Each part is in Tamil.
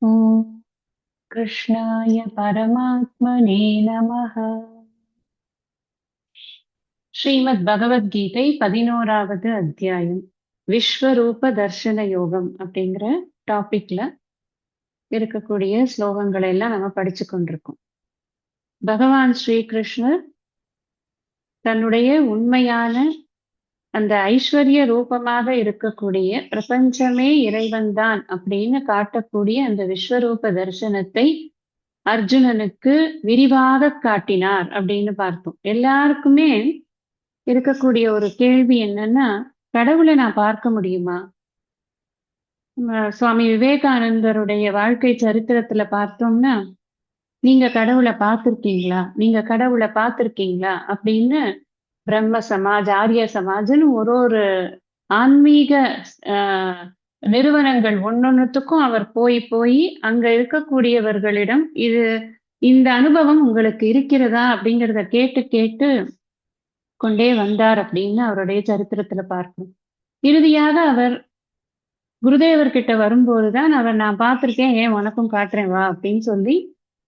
ॐ कृष्णाय परमात्मने नमः. ஸ்ரீமத் பகவத்கீதை 11வது அத்தியாயம் விஸ்வரூப தர்ஷன யோகம் அப்படிங்கிற டாபிக்ல இருக்கக்கூடிய ஸ்லோகங்களை எல்லாம் நம்ம படிச்சு கொண்டிருக்கோம். பகவான் ஸ்ரீகிருஷ்ணர் தன்னுடைய உண்மையான அந்த ஐஸ்வர்ய ரூபமாக இருக்கக்கூடிய பிரபஞ்சமே இறைவன்தான் அப்படின்னு காட்டக்கூடிய அந்த விஸ்வரூப தரிசனத்தை அர்ஜுனனுக்கு விரிவாக காட்டினார் அப்படின்னு பார்த்தோம். எல்லாருக்குமே இருக்கக்கூடிய ஒரு கேள்வி என்னன்னா, கடவுளை நான் பார்க்க முடியுமா? சுவாமி விவேகானந்தருடைய வாழ்க்கை சரித்திரத்துல பார்த்தோம்னா, நீங்க கடவுளை பார்த்திருக்கீங்களா, நீங்க கடவுளை பார்த்திருக்கீங்களா அப்படின்னு பிரம்ம சமாஜ், ஆரிய சமாஜ்னு ஒரு ஆன்மீக ஆஹ் நிறுவனங்கள் ஒன்னொன்னுத்துக்கும் அவர் போய் போய் அங்க இருக்கக்கூடியவர்களிடம் இந்த அனுபவம் உங்களுக்கு இருக்கிறதா அப்படிங்கிறத கேட்டு கேட்டு கொண்டே வந்தார் அப்படின்னு அவருடைய சரித்திரத்துல பார்க்கணும். இறுதியாக அவர் குருதேவர்கிட்ட வரும்போதுதான் அவர் நான் பார்த்திருக்கேன், ஏன் உனக்கும் காட்டுறேன் வா அப்படின்னு சொல்லி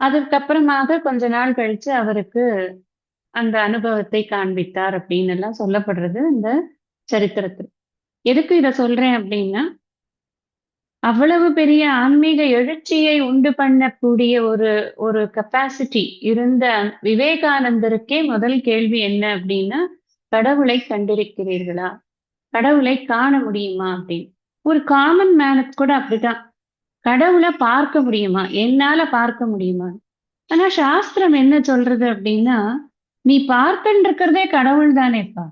அதற்கப்புறமாக கொஞ்ச நாள் கழிச்சு அவருக்கு அந்த அனுபவத்தை காண்பித்தார் அப்படின்னு எல்லாம் சொல்லப்படுறது இந்த சரித்திரத்தில். எதுக்கு இத சொல்றேன் அப்படின்னா, அவ்வளவு பெரிய ஆன்மீக எழுச்சியை உண்டு பண்ணக்கூடிய ஒரு ஒரு கெப்பாசிட்டி இருந்த விவேகானந்தருக்கே முதல் கேள்வி என்ன அப்படின்னா, கடவுளை கண்டிருக்கிறீர்களா, கடவுளை காண முடியுமா அப்படின்னு. ஒரு காமன் மேனுக்கு கூட அப்படிதான், கடவுளை பார்க்க முடியுமா, என்னால பார்க்க முடியுமா. ஆனா சாஸ்திரம் என்ன சொல்றது அப்படின்னா, நீ பார்த்துட்டு இருக்கிறதே கடவுள் தானேப்பா.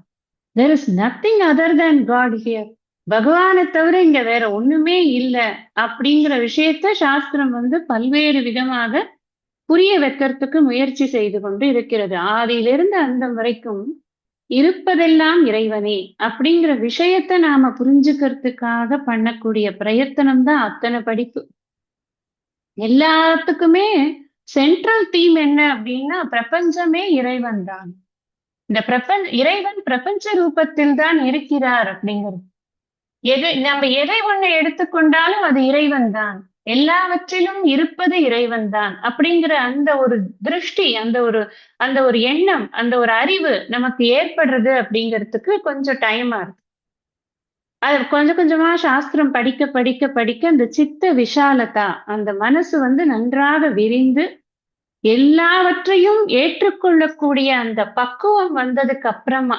there is nothing other than God here. பகவானை தவிர இங்க வேற ஒண்ணுமே இல்லை அப்படிங்கிற விஷயத்த சாஸ்திரம் பல்வேறு விதமாக புரிய வைக்கிறதுக்கு முயற்சி செய்து கொண்டு இருக்கிறது. ஆதியிலிருந்து அந்த வரைக்கும் இருப்பதெல்லாம் இறைவனே அப்படிங்கிற விஷயத்த நாம புரிஞ்சுக்கிறதுக்காக பண்ணக்கூடிய பிரயத்தனம் தான் அத்தனை படிப்பு. எல்லாத்துக்குமே சென்ட்ரல் தீம் என்ன அப்படின்னா, பிரபஞ்சமே இறைவன் தான். இந்த இறைவன் பிரபஞ்ச ரூபத்தில் தான் இருக்கிறார் அப்படிங்கிறது. நம்ம எதை ஒண்ணு எடுத்துக்கொண்டாலும் அது இறைவன் தான், எல்லாவற்றிலும் இருப்பது இறைவன் தான் அப்படிங்கிற அந்த ஒரு திருஷ்டி, அந்த ஒரு எண்ணம், அந்த ஒரு அறிவு நமக்கு ஏற்படுறது அப்படிங்கிறதுக்கு கொஞ்சம் டைமா இருக்கு. அது கொஞ்சம் கொஞ்சமா சாஸ்திரம் படிக்க படிக்க படிக்க அந்த சித்த விஷாலதா, அந்த மனசு நன்றாக விரிந்து எல்லாவற்றையும் ஏற்றுக்கொள்ளக்கூடிய அந்த பக்குவம் வந்ததுக்கு அப்புறமா,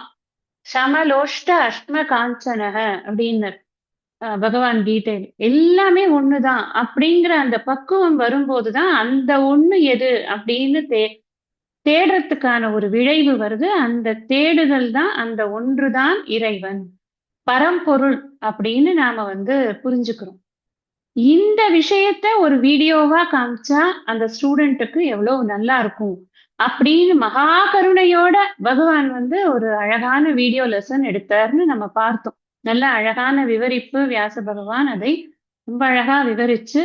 சமலோஷ்ட அஷ்ம காஞ்சனக அப்படின்னு பகவான் கீதையில் எல்லாமே ஒண்ணுதான் அப்படிங்கிற அந்த பக்குவம் வரும்போதுதான் அந்த ஒண்ணு எது அப்படின்னு தேடுறதுக்கான ஒரு விளைவு வருது. அந்த தேடுதல் தான், அந்த ஒன்றுதான் இறைவன், பரம்பொருள் அப்படின்னு நாம புரிஞ்சுக்கிறோம். இந்த விஷயத்த ஒரு வீடியோவா காமிச்சா அந்த ஸ்டூடெண்ட்டுக்கு எவ்வளவு நல்லா இருக்கும் அப்படின்னு மகா கருணையோட பகவான் ஒரு அழகான வீடியோ லெசன் எடுத்தார்னு நம்ம பார்த்தோம். நல்ல அழகான விவரிப்பு, வியாச பகவான் அதை ரொம்ப அழகா விவரிச்சு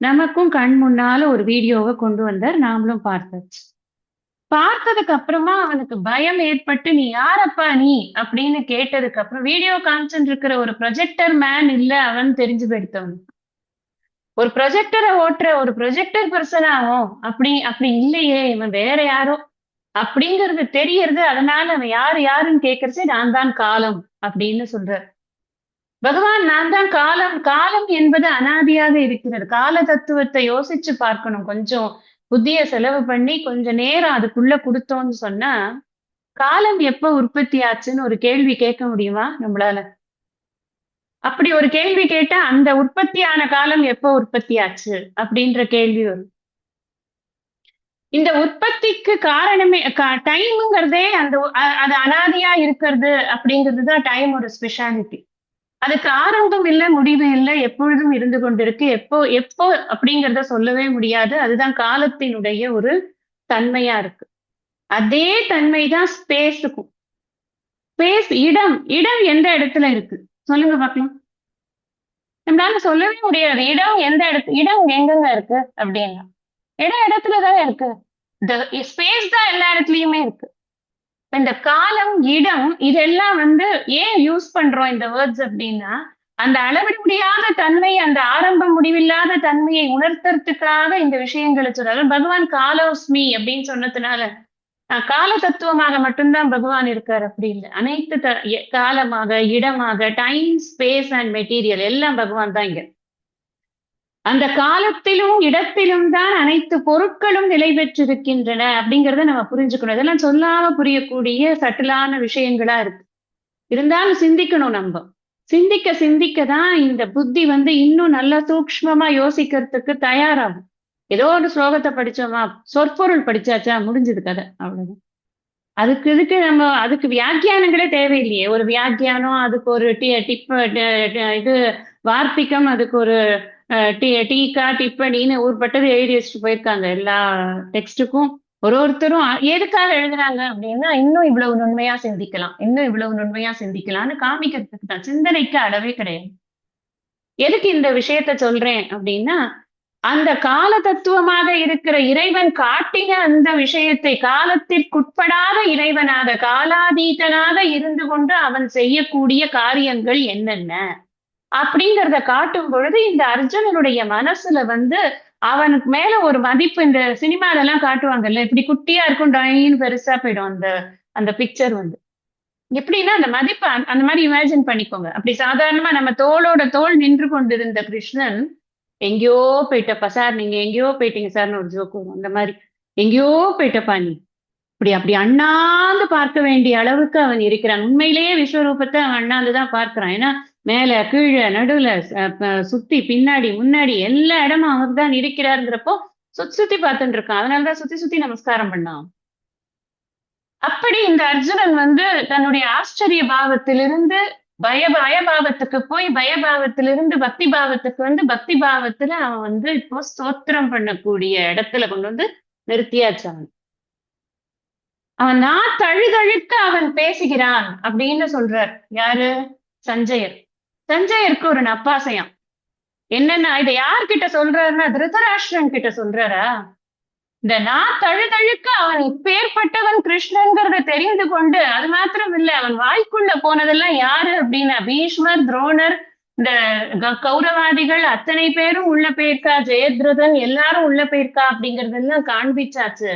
நமக்கும் கண் முன்னால ஒரு வீடியோவை கொண்டு வந்தார். நாமளும் பார்த்தாச்சு. பார்த்ததுக்கு அப்புறமா அவனுக்கு பயம் ஏற்பட்டு, நீ யாரப்பா நீ அப்படின்னு கேட்டதுக்கு அப்புறம், வீடியோ காமிச்சுட்டு இருக்கிற ஒரு ப்ரொஜெக்டர் மேன் இல்ல அவன் தெரிஞ்சு போயிடுத்தவன். ஒரு ப்ரொஜெக்டரை ஓட்டுற ஒரு ப்ரொஜெக்டர் பர்சனாகும் அப்படி இல்லையே, இவன் வேற யாரோ அப்படிங்கிறது தெரியறது. அதனால அவன் யாருன்னு கேட்கறச்சே நான் தான் காலம் அப்படின்னு சொல்றார் பகவான். நான் தான் காலம். காலம் என்பது அனாதியாக இருக்கிறது. கால தத்துவத்தை யோசிச்சு பார்க்கணும். கொஞ்சம் புத்திய செலவு பண்ணி கொஞ்ச நேரம் அதுக்குள்ள கொடுத்தோம்னு சொன்னா, காலம் எப்ப உற்பத்தி ஆச்சுன்னு ஒரு கேள்வி கேட்க முடியுமா நம்மளால? அப்படி ஒரு கேள்வி கேட்டா, அந்த உற்பத்தியான காலம் எப்ப உற்பத்தி ஆச்சு அப்படின்ற கேள்வி வரும். இந்த உற்பத்திக்கு காரணமே டைம்ங்கிறதே அது அனாதியா இருக்கிறது அப்படிங்கிறது தான் டைம் ஒரு ஸ்பெஷாலிட்டி. அதுக்கு ஆரம்பம் இல்லை, முடிவு இல்லை, எப்பொழுதும் இருந்து கொண்டிருக்கு. எப்போ எப்போ அப்படிங்கிறத சொல்லவே முடியாது. அதுதான் காலத்தினுடைய ஒரு தன்மையா இருக்கு. அதே தன்மைதான் ஸ்பேஸுக்கும். ஸ்பேஸ், இடம் எந்த இடத்துல இருக்கு சொல்லுங்க பார்க்கலாம். நம்மளால சொல்லவே முடியாது இடம் எந்த இடம் எங்கெங்க இருக்கு அப்படின்னா. இடத்துலதான் இருக்கு. ஸ்பேஸ் தான் எல்லா இடத்துலயுமே இருக்கு. இந்த காலம், இடம் இதெல்லாம் ஏன் யூஸ் பண்றோம் இந்த வேர்ட்ஸ் அப்படின்னா, அந்த அளவிட முடியாத தன்மை, அந்த ஆரம்பம் முடிவில்லாத தன்மையை உணர்த்துறதுக்காக இந்த விஷயங்களை சொல்றாரு. பகவான் காலோஸ்மி அப்படின்னு சொன்னதுனால கால தத்துவமாக மட்டும்தான் பகவான் இருக்கார் அப்படி இல்லை. அனைத்து காலமாக, இடமாக, டைம், ஸ்பேஸ் அண்ட் மெட்டீரியல் எல்லாம் பகவான் தான் இங்க. அந்த காலத்திலும் இடத்திலும் தான் அனைத்து பொருட்களும் நிலை பெற்றிருக்கின்றன அப்படிங்கறத நம்ம புரிஞ்சுக்கணும். இதெல்லாம் சொல்லாம புரியக்கூடிய சட்டிலான விஷயங்களா இருக்கு. இருந்தாலும் சிந்திக்கணும் நம்ம. சிந்திக்க சிந்திக்க தான் இந்த புத்தி இன்னும் நல்லா சூக்ஷ்மமா யோசிக்கிறதுக்கு தயாராகும். ஏதோ ஒரு ஸ்லோகத்தை படிச்சோமா, சொற்பொருள் படிச்சாச்சா, முடிஞ்சது கதை, அவ்வளவுதான். இதுக்கு நம்ம அதுக்கு வியாக்கியானங்களே தேவையில்லையே. ஒரு வியாக்கியானம், அதுக்கு ஒரு இது வார்த்திகம், அதுக்கு ஒரு டீக்கா டிப்பணின்னு ஊர்பட்டது எழுதி வச்சுட்டு போயிருக்காங்க. எல்லா டெக்ஸ்டுக்கும் ஒருத்தரும் எதுக்காக எழுதுறாங்க அப்படின்னா, இன்னும் இவ்வளவு நுண்மையா சிந்திக்கலாம், இன்னும் இவ்வளவு நுண்மையா சிந்திக்கலாம்னு காமிக்கிறதுக்கு தான். சிந்தனைக்கு அளவே கிடையாது. எதுக்கு இந்த விஷயத்த சொல்றேன் அப்படின்னா, அந்த கால தத்துவமாக இருக்கிற இறைவன் காட்டின அந்த விஷயத்தை, காலத்திற்குட்படாத இறைவனாக, காலாதீதனாக இருந்து கொண்டு அவன் செய்யக்கூடிய காரியங்கள் என்னென்ன அப்படிங்கிறத காட்டும் பொழுது இந்த அர்ஜுனனுடைய மனசுல அவனுக்கு மேல ஒரு மதிப்பு. இந்த சினிமால எல்லாம் காட்டுவாங்கல்ல, இப்படி குட்டியா இருக்கும், டாயின்னு பெருசா போயிடும் அந்த அந்த பிக்சர் எப்படின்னா அந்த மதிப்பு அந்த மாதிரி இமேஜின் பண்ணிக்கோங்க. அப்படி சாதாரணமா நம்ம தோளோட தோள் நின்று கொண்டிருந்த கிருஷ்ணன் எங்கேயோ போயிட்டப்பா சார், நீங்க எங்கேயோ போயிட்டீங்க சார்னு ஒரு ஜோக்கு வரும். அந்த மாதிரி எங்கேயோ போயிட்டப்பா நீ, அப்படி அண்ணாந்து பார்க்க வேண்டிய அளவுக்கு அவன் இருக்கிறான். உண்மையிலேயே விஸ்வரூபத்தை அவன் அண்ணாந்துதான் பார்க்கிறான். ஏன்னா மேல கீழே நடுவுல சுத்தி பின்னாடி முன்னாடி எல்லா இடமும் அவர் தான் இருக்கிறாருங்கிறப்போ சுத்தி சுத்தி பார்த்துட்டு இருக்கான். அதனாலதான் சுத்தி சுத்தி நமஸ்காரம் பண்ணான். அப்படி இந்த அர்ஜுனன் தன்னுடைய ஆச்சரிய பாவத்திலிருந்து பயபாவத்துக்கு போய், பயபாவத்திலிருந்து பக்தி பாவத்துக்கு பக்தி பாவத்துல அவன் இப்போ ஸ்தோத்திரம் பண்ணக்கூடிய இடத்துல கொண்டு நிறுத்தியாச்சு. அவன் நான் தழுதழுக்க அவன் பேசுகிறான் அப்படின்னு சொல்றார். யாரு? சஞ்சயர். சஞ்சயருக்கு ஒரு நப்பாசையாம். என்னன்னா, இதை யார்கிட்ட சொல்றாருன்னா திருதராஷ்டிரன் கிட்ட சொல்றாரா? இந்த நான் தழுதழுக்க அவன் இப்பேற்பட்டவன் கிருஷ்ணன்கிறத தெரிந்து கொண்டு, அது மாத்திரம் இல்ல, அவன் வாய்க்குள்ள போனதெல்லாம் யாரு அப்படின்னா பீஷ்மர், துரோணர், இந்த கௌரவாதிகள் அத்தனை பேரும் உள்ள போயிருக்கா, ஜெயத்ரதன் எல்லாரும் உள்ள போயிருக்கா அப்படிங்கறதெல்லாம் காண்பிச்சாச்சு.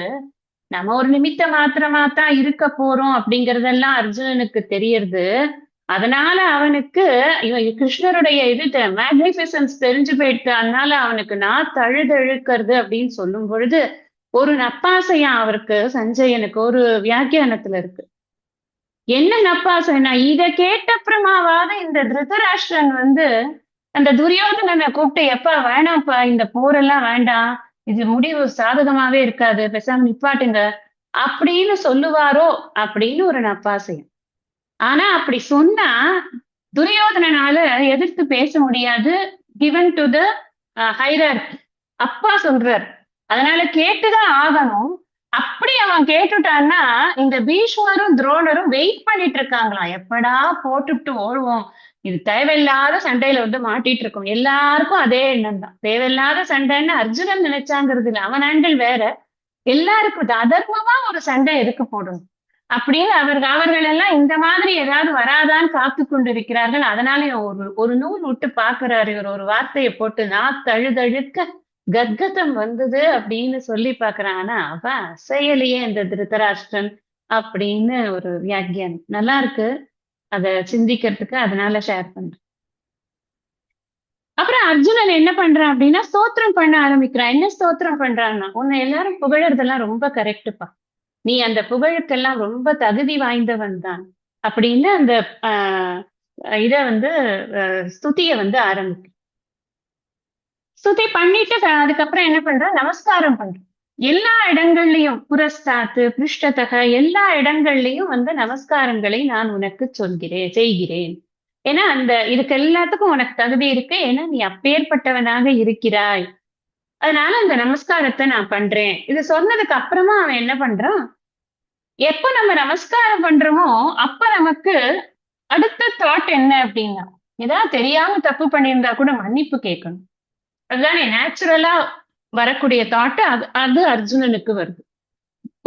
நம்ம ஒரு நிமித்த மாத்திரமாத்தான் இருக்க போறோம் அப்படிங்கறதெல்லாம் அர்ஜுனனுக்கு தெரியறது. அதனால அவனுக்கு கிருஷ்ணருடைய மேக்னிபிசன்ஸ் தெரிஞ்சு போயிட்டு, அதனால அவனுக்கு நான் தழுதழுக்கிறது அப்படின்னு சொல்லும் பொழுது ஒரு நப்பாசையா அவருக்கு, சஞ்சயனுக்கு ஒரு வியாக்கியானத்துல இருக்கு. என்ன நப்பாசைனா, இத கேட்டப்புறமாவாத இந்த திருதராஷ்டிரன் அந்த துரியோதனனை கூப்பிட்டு, எப்பா வேணாம்ப்பா, இந்த போரெல்லாம் வேண்டாம், இது முடிவு சாதகமாவே இருக்காது, பேசாம நிப்பாட்டுங்க அப்படின்னு சொல்லுவாரோ அப்படின்னு ஒரு நப்பாசையம். ஆனா அப்படி சொன்னா துரியோதனால எதிர்த்து பேச முடியாது. Given to the hierarchy. அப்பா சொல்றார், அதனால கேட்டுதான் ஆகணும். அப்படி அவன் கேட்டுட்டான்னா இந்த பீஷ்மரும் துரோணரும் வெயிட் பண்ணிட்டு இருக்காங்களாம், எப்படா போட்டுட்டு ஓடுவோம், இது தேவையில்லாத சண்டையில மாட்டிட்டு இருக்கோம். எல்லாருக்கும் அதே எண்ணம் தான். தேவையில்லாத சண்டைன்னு அர்ஜுனன் நினைச்சாங்கிறது இல்லை, அவன் ஆண்கள் வேற. எல்லாருக்கும் அதர்மமா ஒரு சண்டை எதுக்கு போடணும் அப்படின்னு அவர்கள் எல்லாம் இந்த மாதிரி ஏதாவது வராதான்னு காத்து கொண்டிருக்கிறார்கள். அதனால ஒரு நூல் விட்டு பாக்குறாரு. இவர் ஒரு வார்த்தையை போட்டு, நான் தழுதழுக்க கத்கதம் வந்தது அப்படின்னு சொல்லி பாக்குறான். ஆனா அவன் அசையலையே இந்த திருதராஷ்டிரன் அப்படின்னு ஒரு வியாக்கியானம் நல்லா இருக்கு, அத சிந்திக்கிறதுக்கு, அதனால ஷேர் பண்றேன். அப்புறம் அர்ஜுனன் என்ன பண்றான் அப்படின்னா ஸ்தோத்திரம் பண்ண ஆரம்பிக்கிறான். என்ன ஸ்தோத்திரம் பண்றான்னா, உன்னை எல்லாரும் புகழறதெல்லாம் ரொம்ப கரெக்டுப்பா, நீ அந்த புகழுக்கெல்லாம் ரொம்ப தகுதி வாய்ந்தவன் தான் அப்படின்னு அந்த இத ஸ்துதிய ஆரம்பிக்க. ஸ்துதி பண்ணிட்டு அதுக்கப்புறம் என்ன பண்ற, நமஸ்காரம் பண்ற. எல்லா இடங்கள்லயும் புரஸ்தாத்து பிருஷ்டதக எல்லா இடங்கள்லயும் நமஸ்காரங்களை நான் உனக்கு செய்கிறேன். ஏன்னா இதுக்கு எல்லாத்துக்கும் உனக்கு தகுதி இருக்கு, ஏன்னா நீ அப்பேற்பட்டவனாக இருக்கிறாய், அதனால அந்த நமஸ்காரத்தை நான் பண்றேன். இது சொன்னதுக்கு அப்புறமா அவன் என்ன பண்றான், எப்ப நம்ம நமஸ்காரம் பண்றோமோ அப்ப நமக்கு அடுத்த தாட் என்ன அப்படின்னா, ஏதாவது தெரியாம தப்பு பண்ணியிருந்தா கூட மன்னிப்பு கேட்கணும். அதுதானே நேச்சுரலா வரக்கூடிய தாட். அது அர்ஜுனனுக்கு வருது.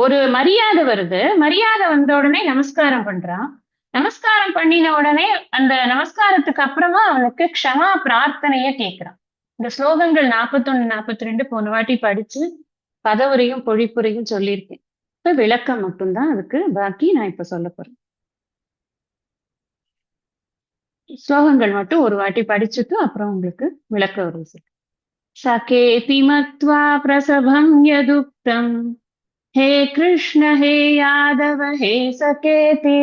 ஒரு மரியாதை வருது, மரியாதை வந்த உடனே நமஸ்காரம் பண்றான். நமஸ்காரம் பண்ணின உடனே அந்த நமஸ்காரத்துக்கு அப்புறமா அவனுக்கு க்ஷமா பிரார்த்தனைய கேட்கிறான். இந்த ஸ்லோகங்கள் 41, 42 போன வாட்டி படிச்சு பதவுரையும் பொழிப்புரையும் சொல்லியிருக்கேன். இப்ப விளக்கம் மட்டும்தான் அதுக்கு பாக்கி நான் இப்ப சொல்ல போறேன். ஸ்லோகங்கள் மட்டும் ஒரு வாட்டி படிச்சுட்டு அப்புறம் உங்களுக்கு விளக்க வருது. सखेति मत्वा प्रसभं यदुक्तम् हे कृष्ण हे यादव हे सखेति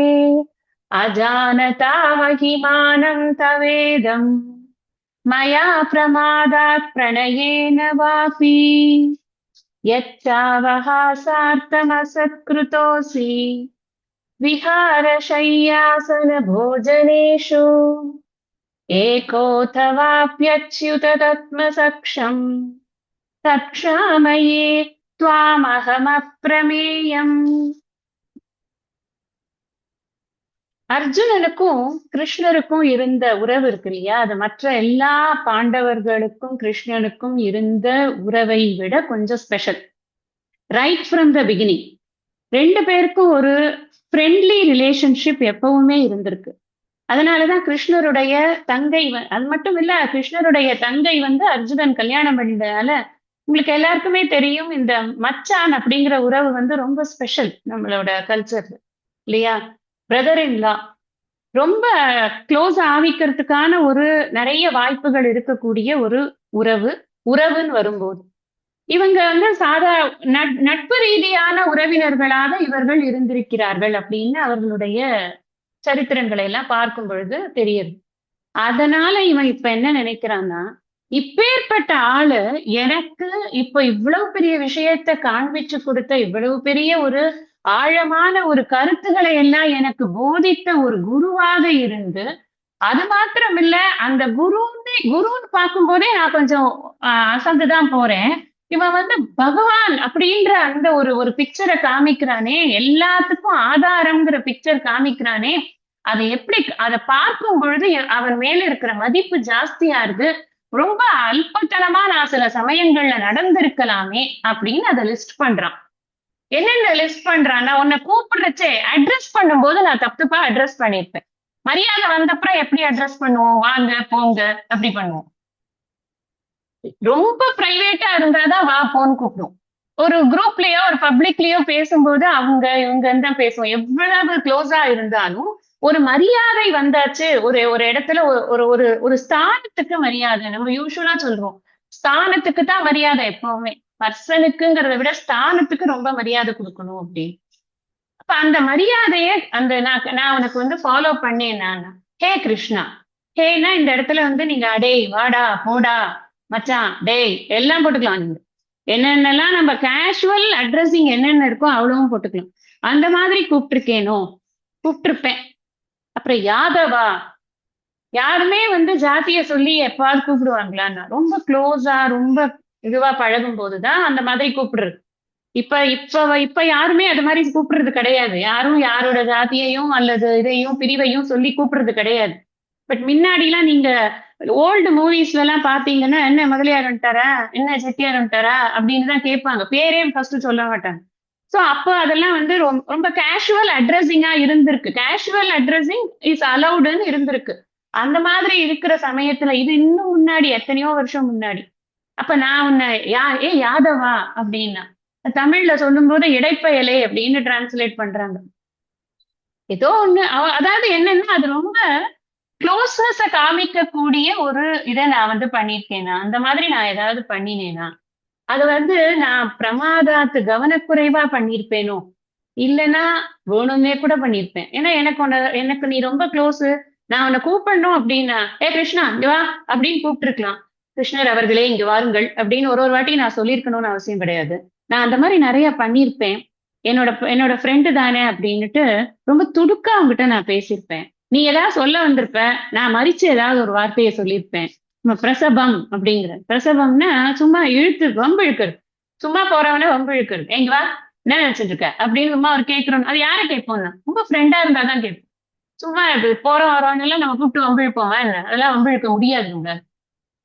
अजानता महिमानं तवेदम् मया प्रमादात् प्रणयेन वापि यच्चावहासार्थमसत्कृतोऽसि विहारशय्यासनभोजनेषु एकोऽथवाप्यच्युत तत्त्वसक्षम् तत्क्षामये त्वामहमप्रमेयम्. அர்ஜுனனுக்கும் கிருஷ்ணருக்கும் இருந்த உறவு இருக்கு இல்லையா, அது மற்ற எல்லா பாண்டவர்களுக்கும் கிருஷ்ணனுக்கும் இருந்த உறவை விட கொஞ்சம் special. Right from the beginning ரெண்டு பேருக்கும் ஒரு ஃப்ரெண்ட்லி ரிலேஷன்ஷிப் எப்பவுமே இருந்திருக்கு. அதனாலதான் கிருஷ்ணருடைய தங்கை அது மட்டும் இல்ல, கிருஷ்ணருடைய தங்கை அர்ஜுனன் கல்யாணம் பண்ணதால உங்களுக்கு எல்லாருக்குமே தெரியும், இந்த மச்சான் அப்படிங்கிற உறவு ரொம்ப ஸ்பெஷல் நம்மளோட கல்ச்சர் இல்லையா. பிரதர் இன் லா ரொம்ப க்ளோஸ் ஆவிக்கிறதுக்கான ஒரு நிறைய வாய்ப்புகள் இருக்கக்கூடிய ஒரு உறவுன்னு வரும்போது இவங்க சாதா நட்பு ரீதியான உறவினர்களாக இவர்கள் இருந்திருக்கிறார்கள் அப்படின்னு அவர்களுடைய சரித்திரங்களை எல்லாம் பார்க்கும் பொழுது தெரியுது. அதனால இவன் இப்ப என்ன நினைக்கிறான்னா, இப்பேற்பட்ட ஆளு எனக்கு இப்ப இவ்வளவு பெரிய விஷயத்த காண்பிச்சு கொடுத்த, இவ்வளவு பெரிய ஒரு ஆழமான ஒரு கருத்துக்களை எல்லாம் எனக்கு போதித்த ஒரு குருவாக இருந்து, அது மாத்திரம் இல்ல அந்த குருன்னு பார்க்கும் போதே நான் கொஞ்சம் அசந்துதான் போறேன். இவன் பகவான் அப்படின்ற அந்த ஒரு பிக்சரை காமிக்கிறானே, எல்லாத்துக்கும் ஆதாரம்ங்கிற பிக்சர் காமிக்கிறானே, அதை எப்படி அதை பார்க்கும் பொழுது அவன் மேல இருக்கிற மதிப்பு ஜாஸ்தியா இருக்கு. ரொம்ப அல்பத்தனமா நான் சில சமயங்கள்ல நடந்திருக்கலாமே அப்படின்னு அதை லிஸ்ட் பண்றான். என்னென்ன லிஸ்ட் பண்றான்னா, உன்னை கூப்பிடுறச்சே அட்ரஸ் பண்ணும்போது நான் தப்பா அட்ரஸ் பண்ணிருப்பேன். மரியாதை வந்தப்புறம் எப்படி அட்ரஸ் பண்ணுவோம், வாங்க போங்க அப்படி பண்ணுவோம். ரொம்ப பிரைவேட்டா இருந்தாதான் வா போன் கூப்பிடும். ஒரு குரூப்லயோ ஒரு பப்ளிக்லயோ பேசும்போது அவங்க இவங்கன்னு தான் பேசுவோம். எவ்வளவு க்ளோஸா இருந்தாலும் ஒரு மரியாதை வந்தாச்சு, ஒரு ஒரு இடத்துல ஒரு ஒரு ஒரு ஸ்தானத்துக்கு மரியாதை. நம்ம யூஸ்வலா சொல்றோம் ஸ்தானத்துக்கு தான் மரியாதை எப்பவுமே, பர்சனுக்குங்கிறத விட ஸ்தானத்துக்கு ரொம்ப மரியாதை கொடுக்கணும் அப்படின்னு. அப்ப அந்த மரியாதைய நான் உனக்கு ஃபாலோ பண்ணேன். நான் ஹே கிருஷ்ணா, ஹேனா இந்த இடத்துல நீங்க டேய் வாடா போடா மச்சான் டேய் எல்லாம் போட்டுக்கலாம். நீங்க என்னென்னலாம் நம்ம கேஷுவல் அட்ரஸிங் என்னென்ன இருக்கோ அவ்வளவும் போட்டுக்கலாம். அந்த மாதிரி கூப்பிட்டுருப்பேன். அப்புறம் யாதவா, யாருமே ஜாதிய சொல்லி எப்பாவது கூப்பிடுவாங்களான்னா, ரொம்ப க்ளோஸா ரொம்ப இதுவா பழகும் போதுதான் அந்த மாதிரி கூப்பிடுறது. இப்ப யாருமே அது மாதிரி கூப்பிடுறது கிடையாது. யாரும் யாரோட ஜாதியையும் அல்லது இதையும் பிரிவையும் சொல்லி கூப்பிடுறது கிடையாது. பட் முன்னாடி எல்லாம் நீங்க ஓல்டு மூவிஸ்ல எல்லாம் பாத்தீங்கன்னா, என்ன முதலியார் வந்துட்டாரா, என்ன செட்டியார் வந்துட்டாரா அப்படின்னு தான் கேட்பாங்க. பேரே ஃபர்ஸ்ட் சொல்ல மாட்டாங்க. சோ அப்போ அதெல்லாம் ரொம்ப கேஷுவல் அட்ரஸிங்கா இருந்திருக்கு. கேஷுவல் அட்ரஸிங் இஸ் அலவுடுன்னு இருந்திருக்கு. அந்த மாதிரி இருக்கிற சமயத்துல இது இன்னும் முன்னாடி எத்தனையோ வருஷம் முன்னாடி. அப்ப நான் உன்னை யாதவா அப்படின்னா, தமிழ்ல சொல்லும் போது இடைப்பயலே அப்படின்னு டிரான்ஸ்லேட் பண்றாங்க. ஏதோ ஒண்ணு அதாவது என்னன்னா, அது ரொம்ப க்ளோஸ்னஸ காமிக்கக்கூடிய ஒரு இதை நான் பண்ணியிருக்கேனா, அந்த மாதிரி நான் ஏதாவது பண்ணினேனா, அது நான் பிரமாதாத்து கவனக்குறைவா பண்ணியிருப்பேனோ, இல்லைன்னா வேணும்னே கூட பண்ணியிருப்பேன். ஏன்னா எனக்கு நீ ரொம்ப க்ளோஸ், நான் உன்னை கூப்பிடணும் அப்படின்னா, ஏ கிருஷ்ணா இங்க வா அப்படின்னு கூப்பிட்டுருக்கலாம். கிருஷ்ணர் அவர்களே இங்க வாருங்கள் அப்படின்னு ஒரு வாட்டி நான் சொல்லியிருக்கணும்னு அவசியம் கிடையாது. நான் அந்த மாதிரி நிறைய பண்ணியிருப்பேன். என்னோட ஃப்ரெண்டு தானே அப்படின்னுட்டு ரொம்ப துடுக்கா அவங்ககிட்ட நான் பேசியிருப்பேன். நீ ஏதாவது சொல்ல வந்திருப்ப, நான் மறிச்சு ஏதாவது ஒரு வார்த்தையை சொல்லியிருப்பேன். பிரசபம் அப்படிங்கிற பிரசவம்னா சும்மா வம்பு இழுக்கிறது. சும்மா போறவன வம்பு இழுக்கிறது. எங்க வா என்ன நினைச்சிட்டு இருக்க அப்படின்னு சும்மா அவர் கேட்கிறோம். அது யாரை கேட்போம்னா, ரொம்ப ஃப்ரெண்டா இருந்தாதான் கேட்போம். சும்மா போற வரவன் எல்லாம் நம்ம கூப்பிட்டு வம்பு இழுப்போம் என்ன, அதெல்லாம் வம்பு இழுக்க முடியாதுங்க.